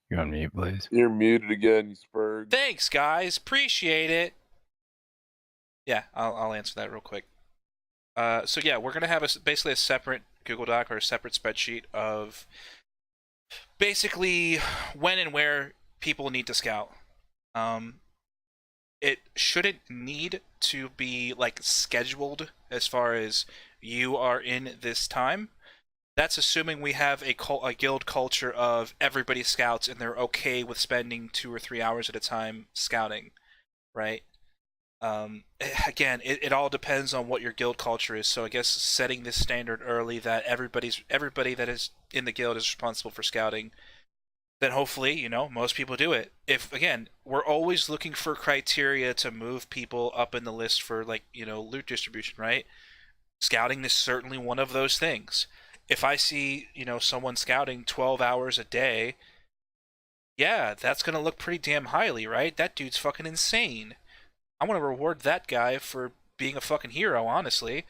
You're on mute, Blaze. You're muted again, you spurg. Thanks, guys. Appreciate it. Yeah, I'll answer that real quick. So yeah, we're gonna have basically a separate Google Doc or a separate spreadsheet of basically when and where people need to scout. It shouldn't need to be like scheduled as far as you are in this time. That's assuming we have a guild culture of everybody scouts and they're okay with spending 2 or 3 hours at a time scouting, right? Again, it all depends on what your guild culture is. So I guess setting this standard early that everybody that is in the guild is responsible for scouting, then hopefully, you know, most people do it. If, again, we're always looking for criteria to move people up in the list for, like, you know, loot distribution, right? Scouting is certainly one of those things. If I see, you know, someone scouting 12 hours a day, yeah, that's going to look pretty damn highly, right? That dude's fucking insane. I want to reward that guy for being a fucking hero, honestly.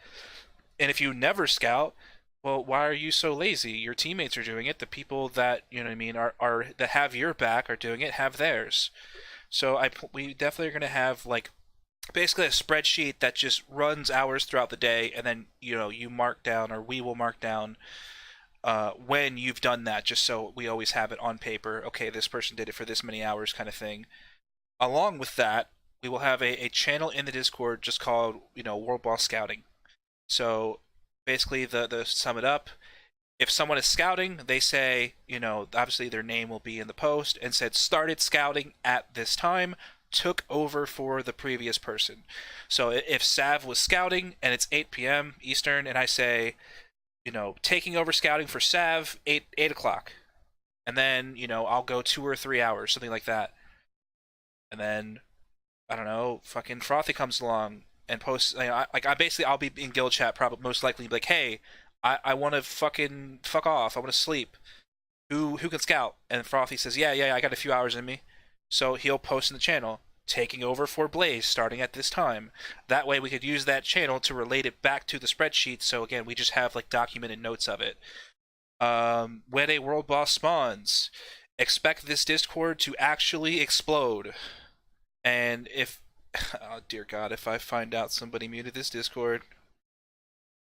And if you never scout, well, why are you so lazy? Your teammates are doing it. The people that, you know what I mean, are that have your back are doing it, have theirs. So we definitely are going to have, like, basically a spreadsheet that just runs hours throughout the day, and then, you know, you mark down, or we will mark down when you've done that, just so we always have it on paper. Okay, this person did it for this many hours, kind of thing. Along with that, we will have a channel in the Discord just called, you know, World Boss Scouting. So basically, the sum it up, if someone is scouting, they say, you know, obviously their name will be in the post, and said started scouting at this time, took over for the previous person. So if Sav was scouting and it's 8 p.m. Eastern, and I say, you know, taking over scouting for Sav, 8 o'clock, and then, you know, I'll go 2 or 3 hours, something like that, and then, I don't know, fucking Frothy comes along and posts, you know, I'll be in guild chat, probably most likely be like, hey, I want to fucking fuck off, I want to sleep, who can scout? And Frothy says, yeah, I got a few hours in me. So he'll post in the channel, taking over for Blaze starting at this time. That way we could use that channel to relate it back to the spreadsheet, so again, we just have like documented notes of it. When a world boss spawns, expect this Discord to actually explode. And if, oh dear God, if I find out somebody muted this Discord,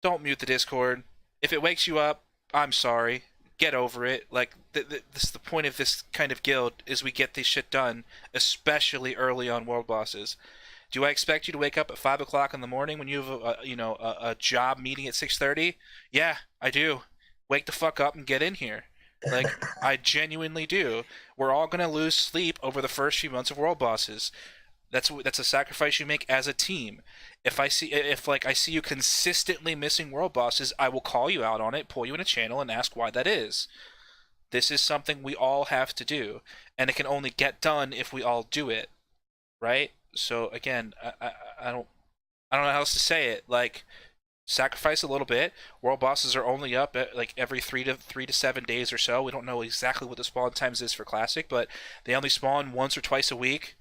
don't mute the Discord. If it wakes you up, I'm sorry. Get over it. Like, this the point of this kind of guild is we get this shit done, especially early on world bosses. Do I expect you to wake up at 5 o'clock in the morning when you have a job meeting at 6:30? Yeah, I do. Wake the fuck up and get in here. Like, I genuinely do. We're all gonna lose sleep over the first few months of world bosses. That's a sacrifice you make as a team. If I see you consistently missing world bosses, I will call you out on it, pull you in a channel, and ask why that is. This is something we all have to do, and it can only get done if we all do it, right? So again, I don't know how else to say it. Like, sacrifice a little bit. World bosses are only up at like every 3 to 7 days or so. We don't know exactly what the spawn times is for Classic, but they only spawn once or twice a week.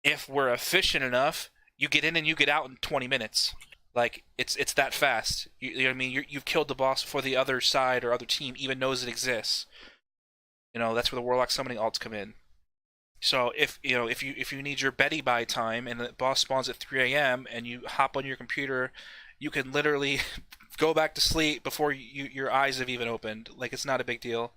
If we're efficient enough, you get in and you get out in 20 minutes. Like, it's that fast. You know what I mean? You've killed the boss before the other side or other team even knows it exists. You know, that's where the Warlock summoning alts come in. So if you need your Betty buy time and the boss spawns at 3 a.m. and you hop on your computer, you can literally go back to sleep before your eyes have even opened. Like, it's not a big deal.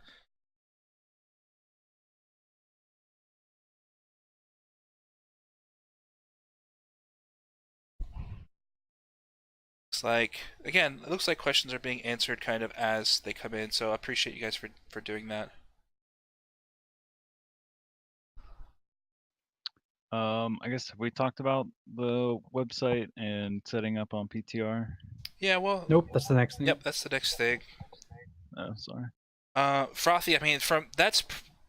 It's like, again, it looks like questions are being answered kind of as they come in, so I appreciate you guys for doing that. I guess we talked about the website and setting up on PTR. Yeah, well. Nope, that's the next thing. Yep, that's the next thing. Oh, sorry. Frothy. I mean,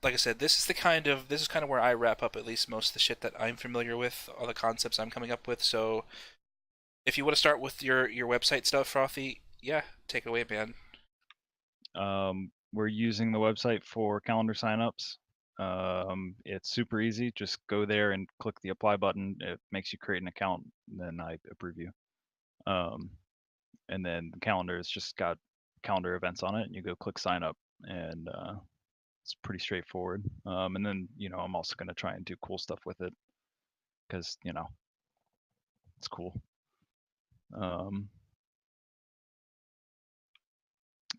like I said, this is kind of where I wrap up at least most of the shit that I'm familiar with, all the concepts I'm coming up with. So, if you want to start with your website stuff, Frothy, yeah, take it away, man. We're using the website for calendar signups. It's super easy. Just go there and click the apply button. It makes you create an account, and then I approve you. And then the calendar has just got calendar events on it, and you go click sign up, and it's pretty straightforward. And then I'm also going to try and do cool stuff with it because it's cool.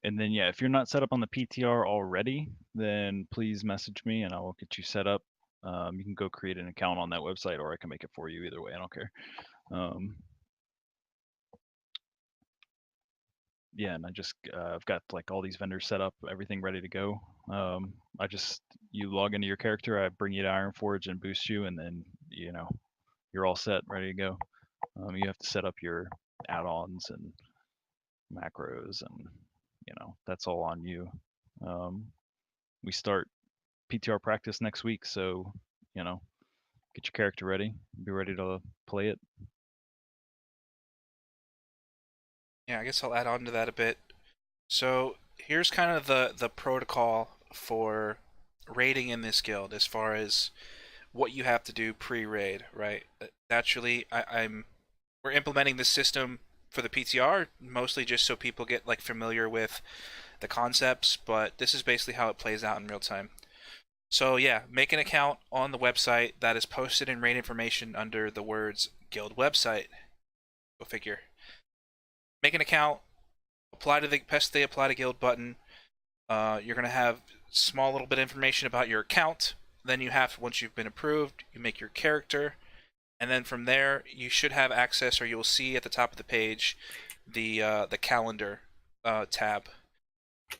And then if you're not set up on the PTR already, then please message me and I will get you set up. You can go create an account on that website, or I can make it for you. Either way, I don't care. Yeah, and I've got like all these vendors set up, everything ready to go. You log into your character, I bring you to Ironforge and boost you, and then you're all set, ready to go. You have to set up your add-ons and macros, and that's all on you. We start PTR practice next week, so get your character ready, be ready to play it. Yeah, I guess I'll add on to that a bit. So here's kind of the protocol for raiding in this guild as far as what you have to do pre-raid, right? Naturally, we're implementing this system for the PTR, mostly just so people get like familiar with the concepts, but this is basically how it plays out in real time. So yeah, make an account on the website that is posted in raid information under the words guild website. Go figure. Make an account, press the apply to guild button. You're going to have small little bit of information about your account. Then once you've been approved, you make your character. And then from there, you should have access, or you will see at the top of the page, the calendar tab.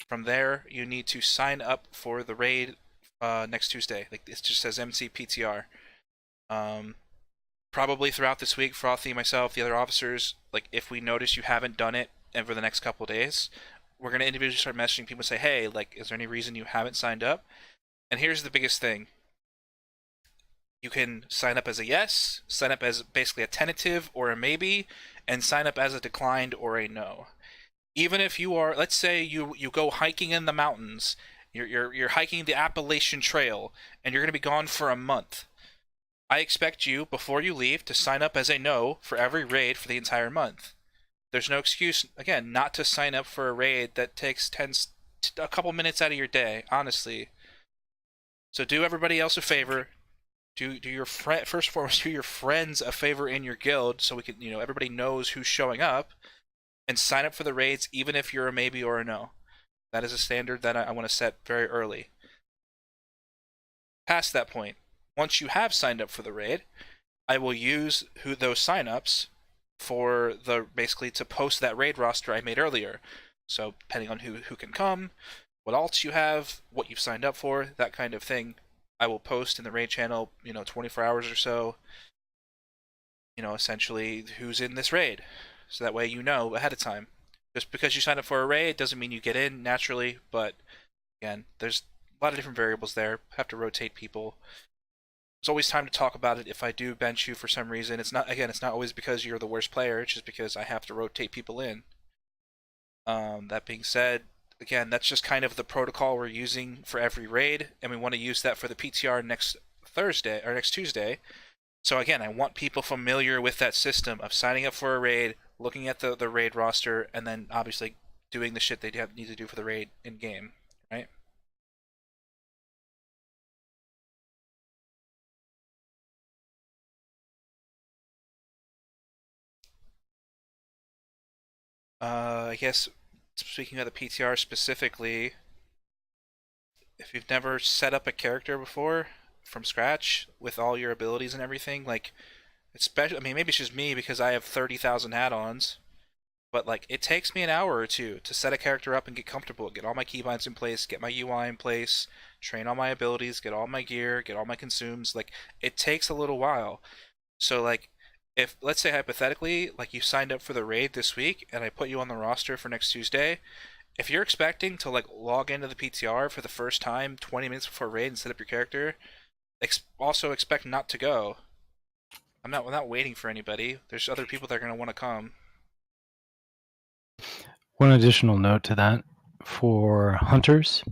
From there, you need to sign up for the raid next Tuesday. Like, it just says MCPTR. Probably throughout this week, Frothy, myself, the other officers, like, if we notice you haven't done it over the next couple of days, we're going to individually start messaging people and say, hey, like, is there any reason you haven't signed up? And here's the biggest thing. You can sign up as a yes, sign up as basically a tentative or a maybe, and sign up as a declined or a no. Even if you are, let's say you go hiking in the mountains, you're hiking the Appalachian Trail, and you're going to be gone for a month. I expect you, before you leave, to sign up as a no for every raid for the entire month. There's no excuse, again, not to sign up for a raid that takes a couple minutes out of your day, honestly. So do everybody else a favor. Do your first and foremost, do your friends a favor in your guild, so we can, everybody knows who's showing up, and sign up for the raids, even if you're a maybe or a no. That is a standard that I want to set very early. Past that point, once you have signed up for the raid, I will use those signups for basically to post that raid roster I made earlier. So depending on who can come, what alts you have, what you've signed up for, that kind of thing, I will post in the raid channel, 24 hours or so, essentially who's in this raid. So that way you know ahead of time. Just because you sign up for a raid doesn't mean you get in naturally, but again, there's a lot of different variables there. Have to rotate people. There's always time to talk about it if I do bench you for some reason. It's not always because you're the worst player, it's just because I have to rotate people in. That being said, again, that's just kind of the protocol we're using for every raid, and we want to use that for the PTR next Tuesday. So again, I want people familiar with that system of signing up for a raid, looking at the raid roster, and then obviously doing the shit they need to do for the raid in game, right? I guess speaking of the PTR specifically, if you've never set up a character before from scratch with all your abilities and everything, like, especially, I mean, maybe it's just me because I have 30,000 add-ons, but like, it takes me an hour or two to set a character up and get comfortable, get all my keybinds in place, get my UI in place, train all my abilities, get all my gear, get all my consumes. Like, it takes a little while. So like, if, let's say hypothetically, like you signed up for the raid this week and I put you on the roster for next Tuesday, if you're expecting to like log into the PTR for the first time 20 minutes before raid and set up your character, also expect not to go. I'm not waiting for anybody. There's other people that are going to want to come. One additional note to that for hunters,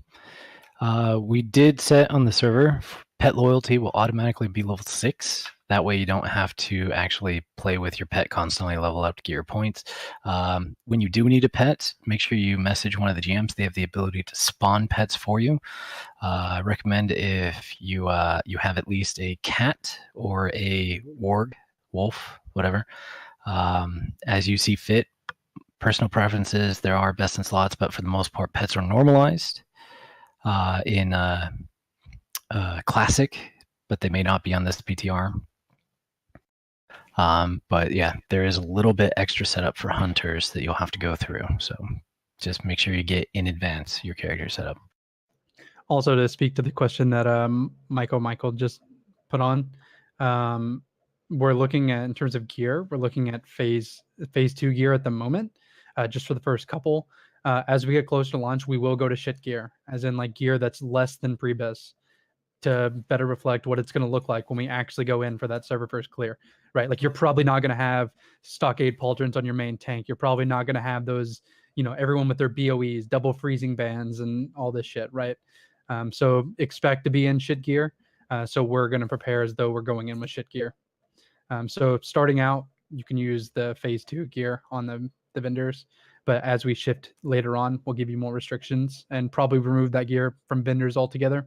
we did set on the server pet loyalty will automatically be level 6. That way you don't have to actually play with your pet constantly, level up to get your points. When you do need a pet, make sure you message one of the GMs. They have the ability to spawn pets for you. I recommend if you have at least a cat or a warg, wolf, whatever, as you see fit. Personal preferences, there are best in slots, but for the most part, pets are normalized in Classic, but they may not be on this PTR. But yeah, there is a little bit extra setup for hunters that you'll have to go through. So just make sure you get in advance your character setup. Also, to speak to the question that Michael just put on, we're looking at, in terms of gear, we're looking at phase 2 gear at the moment, just for the first couple. As we get closer to launch, we will go to shit gear, as in like gear that's less than pre-bis, to better reflect what it's going to look like when we actually go in for that server first clear, right? Like, you're probably not going to have stockade pauldrons on your main tank. You're probably not going to have those, everyone with their BOEs, double freezing bands, and all this shit, right? So expect to be in shit gear. So we're going to prepare as though we're going in with shit gear. So starting out, you can use the phase 2 gear on the vendors, but as we shift later on, we'll give you more restrictions and probably remove that gear from vendors altogether.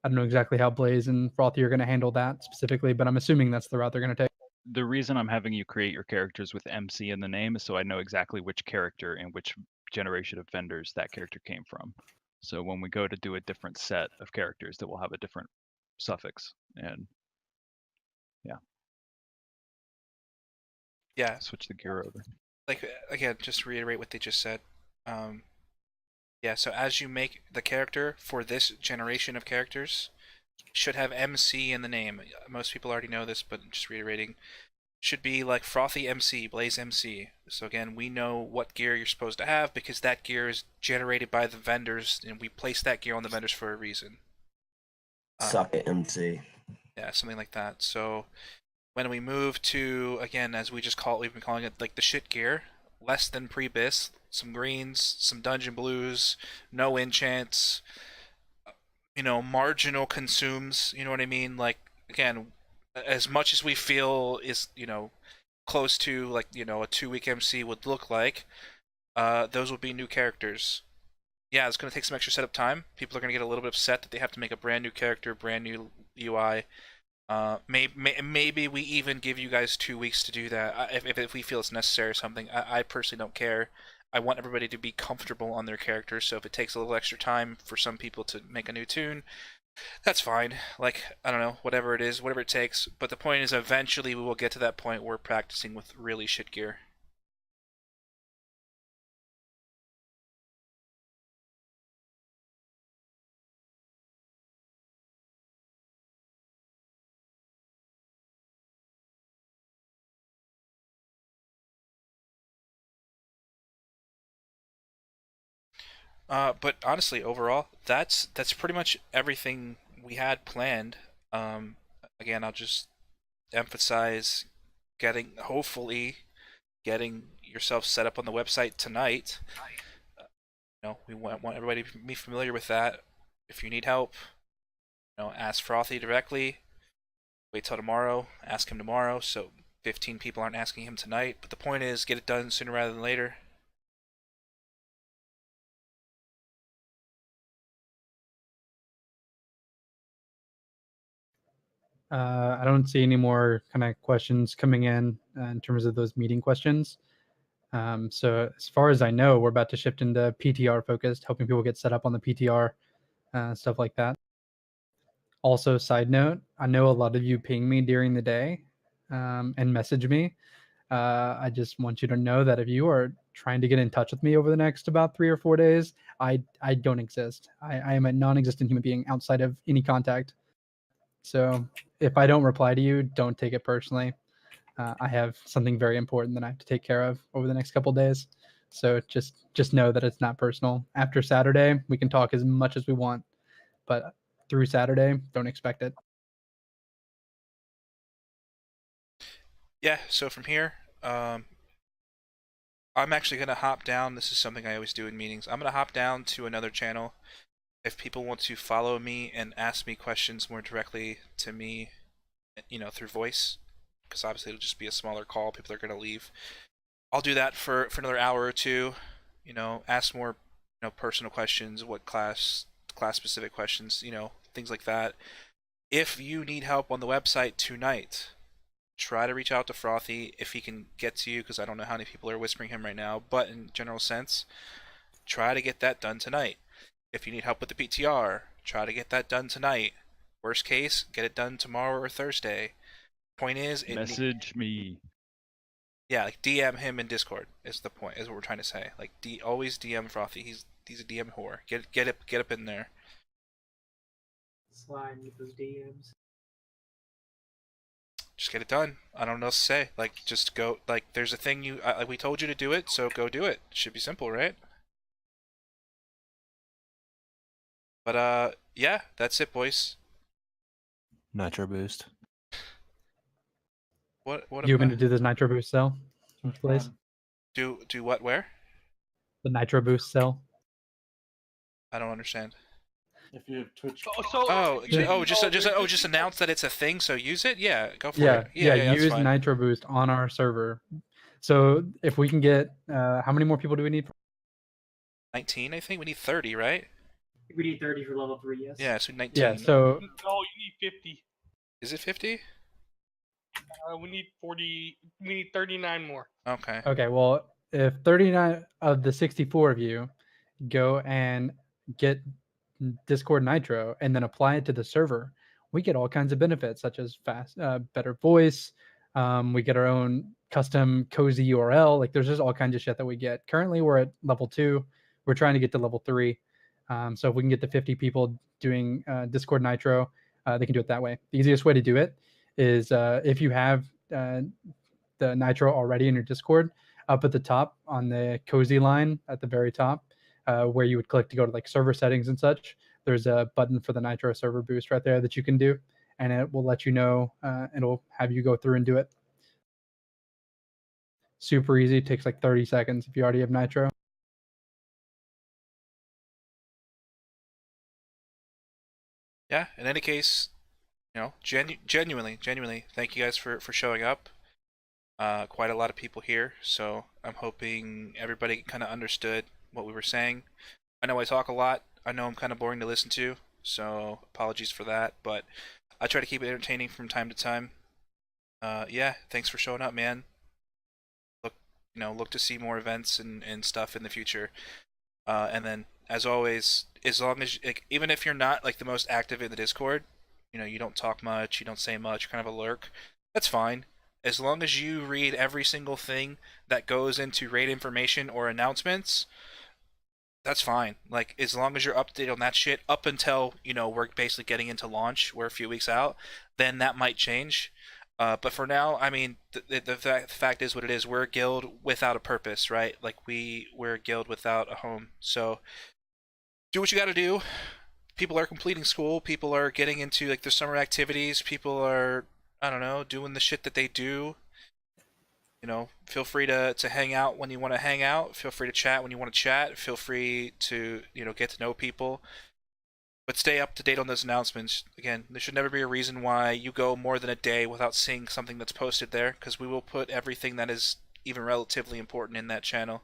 I don't know exactly how Blaze and Frothy are going to handle that specifically, but I'm assuming that's the route they're going to take. The reason I'm having you create your characters with MC in the name is so I know exactly which character and which generation of vendors that character came from. So when we go to do a different set of characters, that will have a different suffix. And yeah, switch the gear over. Like, again, just to reiterate what they just said. Yeah, so as you make the character for this generation of characters, should have MC in the name. Most people already know this, but just reiterating. Should be like Frothy MC, Blaze MC. So again, we know what gear you're supposed to have because that gear is generated by the vendors, and we place that gear on the vendors for a reason. Suck it, MC. Yeah, something like that. So when we move to, again, as we just call it, we've been calling it like the shit gear, less than pre-bis, some greens, some dungeon blues, no enchants, marginal consumes, you know what I mean? Like, again, as much as we feel is, close to, like, a 2-week MC would look like, those will be new characters. Yeah, it's going to take some extra setup time. People are going to get a little bit upset that they have to make a brand new character, brand new UI. Maybe we even give you guys 2 weeks to do that if we feel it's necessary or something. I personally don't care. I want everybody to be comfortable on their characters, so if it takes a little extra time for some people to make a new tune, that's fine. Like, I don't know, whatever it is, whatever it takes. But the point is, eventually we will get to that point where we're practicing with really shit gear. But honestly, overall, that's pretty much everything we had planned. Again, I'll just emphasize hopefully getting yourself set up on the website tonight. We want everybody to be familiar with that. If you need help, ask Frothy directly. Wait till tomorrow. Ask him tomorrow. So 15 people aren't asking him tonight. But the point is, get it done sooner rather than later. I don't see any more kind of questions coming in terms of those meeting questions. So as far as I know, we're about to shift into PTR focused, helping people get set up on the PTR, stuff like that. Also, side note, I know a lot of you ping me during the day and message me. I just want you to know that if you are trying to get in touch with me over the next about 3 or 4 days, I don't exist. I am a non-existent human being outside of any contact. So if I don't reply to you, don't take it personally. I have something very important that I have to take care of over the next couple days. So just know that it's not personal. After Saturday, we can talk as much as we want, but through Saturday, don't expect it. Yeah, so from here, I'm actually going to hop down. This is something I always do in meetings. I'm going to hop down to another channel. If people want to follow me and ask me questions more directly to me, through voice, because obviously it'll just be a smaller call, people are going to leave. I'll do that for another hour or two, ask more, personal questions, what class specific questions, things like that. If you need help on the website tonight, try to reach out to Frothy if he can get to you, because I don't know how many people are whispering him right now, but in general sense, try to get that done tonight. If you need help with the PTR, try to get that done tonight. Worst case, get it done tomorrow or Thursday. Point is, message me. Yeah, like DM him in Discord is the point. Is what we're trying to say. Like always DM Frothy. He's a DM whore. Get up in there. Slide with those DMs. Just get it done. I don't know what else to say. Like, just go. Like, there's a thing like we told you to do it, so go do it. Should be simple, right? But yeah, that's it, boys. Nitro boost. What you going to do this Nitro Boost cell, please? Do what? Where? The Nitro Boost cell. I don't understand. If you have Twitch. Just announce that it's a thing. So use it. Yeah, go for it. it. Yeah, use Nitro Boost on our server. So if we can get, how many more people do we need? 19, I think. We need 30, right? We need 30 for level 3, yes. Yeah, so 19. Yeah, so... No, you need 50. Is it 50? We need 40. We need 39 more. Okay. Okay, well, if 39 of the 64 of you go and get Discord Nitro and then apply it to the server, we get all kinds of benefits, such as better voice. We get our own custom cozy URL. Like, there's just all kinds of shit that we get. Currently, we're at level 2. We're trying to get to level 3. So if we can get to 50 people doing Discord Nitro, they can do it that way. The easiest way to do it is if you have the Nitro already in your Discord, up at the top on the cozy line at the very top, where you would click to go to like server settings and such, there's a button for the Nitro server boost right there that you can do, and it will let you know, it'll have you go through and do it. Super easy. It takes like 30 seconds if you already have Nitro. Yeah, in any case, genuinely, thank you guys for showing up. Quite a lot of people here, so I'm hoping everybody kind of understood what we were saying. I know I talk a lot. I know I'm kind of boring to listen to, so apologies for that, but I try to keep it entertaining from time to time. Yeah, thanks for showing up, man. look to see more events and stuff in the future. And then, as always, as long as like, even if you're not like the most active in the Discord, you don't talk much, you don't say much, kind of a lurk, that's fine. As long as you read every single thing that goes into raid information or announcements, that's fine. Like, as long as you're up to date on that shit up until, we're basically getting into launch, we're a few weeks out, then that might change. But for now, I mean, the fact is what it is. We're a guild without a purpose, right? Like, we're a guild without a home. So, do what you gotta do. People are completing school. People are getting into, like, their summer activities. People are, I don't know, doing the shit that they do. Feel free to hang out when you want to hang out. Feel free to chat when you want to chat. Feel free to, get to know people. But stay up to date on those announcements. Again, there should never be a reason why you go more than a day without seeing something that's posted there, because we will put everything that is even relatively important in that channel.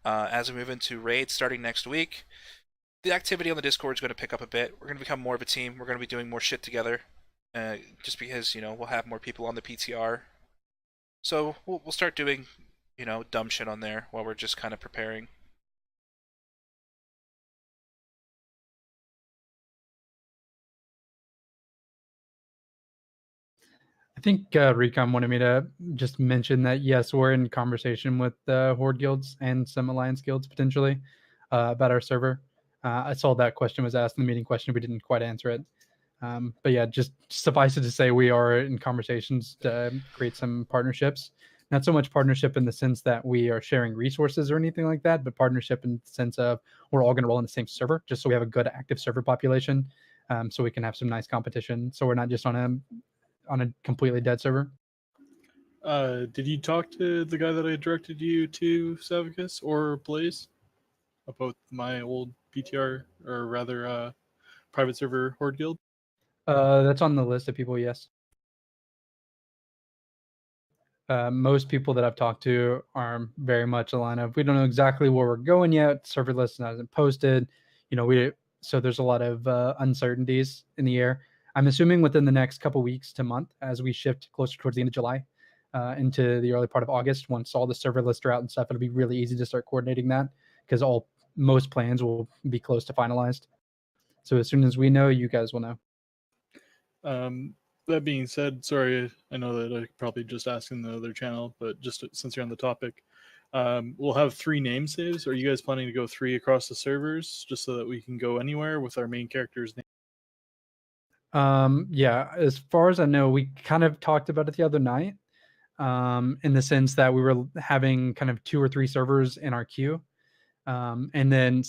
As we move into raids starting next week, the activity on the Discord is going to pick up a bit. We're going to become more of a team. We're going to be doing more shit together, just because, we'll have more people on the PTR. So we'll start doing, dumb shit on there while we're just kind of preparing. I think Recon wanted me to just mention that, yes, we're in conversation with Horde guilds and some Alliance guilds potentially about our server. I saw that question was asked in the meeting question. We didn't quite answer it. But yeah, just suffice it to say we are in conversations to create some partnerships. Not so much partnership in the sense that we are sharing resources or anything like that, but partnership in the sense of we're all going to roll in the same server, just so we have a good active server population, so we can have some nice competition. So we're not just on a completely dead server. Did you talk to the guy that I directed you to, Savicus or Blaze, about my old PTR, or rather private server Horde guild? That's on the list of people, yes. Most people that I've talked to are very much a line of, we don't know exactly where we're going yet. Server list hasn't posted. So there's a lot of uncertainties in the air. I'm assuming within the next couple weeks to month, as we shift closer towards the end of July into the early part of August, once all the server lists are out and stuff, it'll be really easy to start coordinating that, because most plans will be close to finalized. So as soon as we know, you guys will know. That being said, sorry, I know that I probably just asked in the other channel, but just since you're on the topic, we'll have 3 name saves. Are you guys planning to go 3 across the servers, just so that we can go anywhere with our main character's name? Yeah, as far as I know, we kind of talked about it the other night, in the sense that we were having kind of 2 or 3 servers in our queue. And then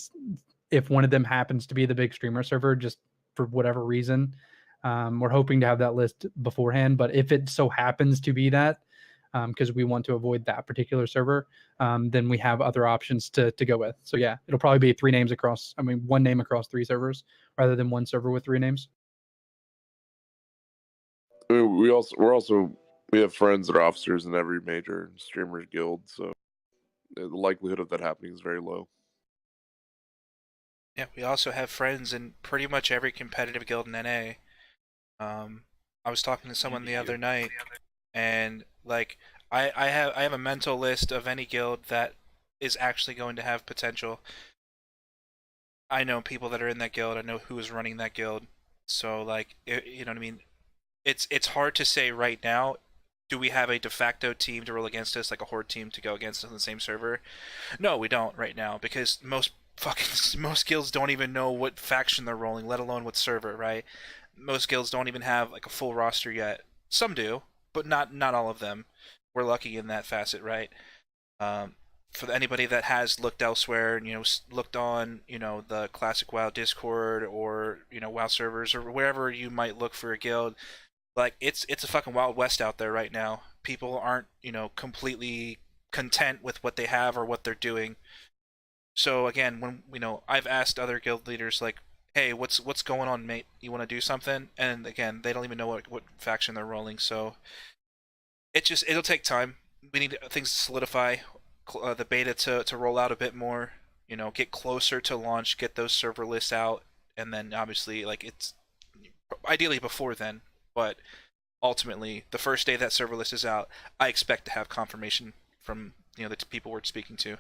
if one of them happens to be the big streamer server, just for whatever reason, we're hoping to have that list beforehand. But if it so happens to be that, because we want to avoid that particular server, then we have other options to go with. So yeah, it'll probably be 3 names across, 1 name across 3 servers rather than 1 server with 3 names. We have friends that are officers in every major streamers guild, so the likelihood of that happening is very low. Yeah, we also have friends in pretty much every competitive guild in NA. I was talking to someone the other night, and like I have a mental list of any guild that is actually going to have potential. I know people that are in that guild. I know who is running that guild. So like, you know what I mean? It's hard to say right now. Do we have a de facto team to roll against us, like a Horde team to go against us on the same server? No, we don't right now, because most guilds don't even know what faction they're rolling, let alone what server, right? Most guilds don't even have like a full roster yet. Some do, but not all of them. We're lucky in that facet, right? For anybody that has looked elsewhere and looked on the Classic WoW Discord or WoW servers or wherever you might look for a guild, like it's a fucking Wild West out there right now. People aren't completely content with what they have or what they're doing. So again, when I've asked other guild leaders like, hey, what's going on, mate? You want to do something? And again, they don't even know what faction they're rolling. So it'll take time. We need things to solidify, the beta to roll out a bit more. Get closer to launch, get those server lists out, and then obviously like it's ideally before then. But ultimately, the first day that server list is out, I expect to have confirmation from you know, the people we're speaking to.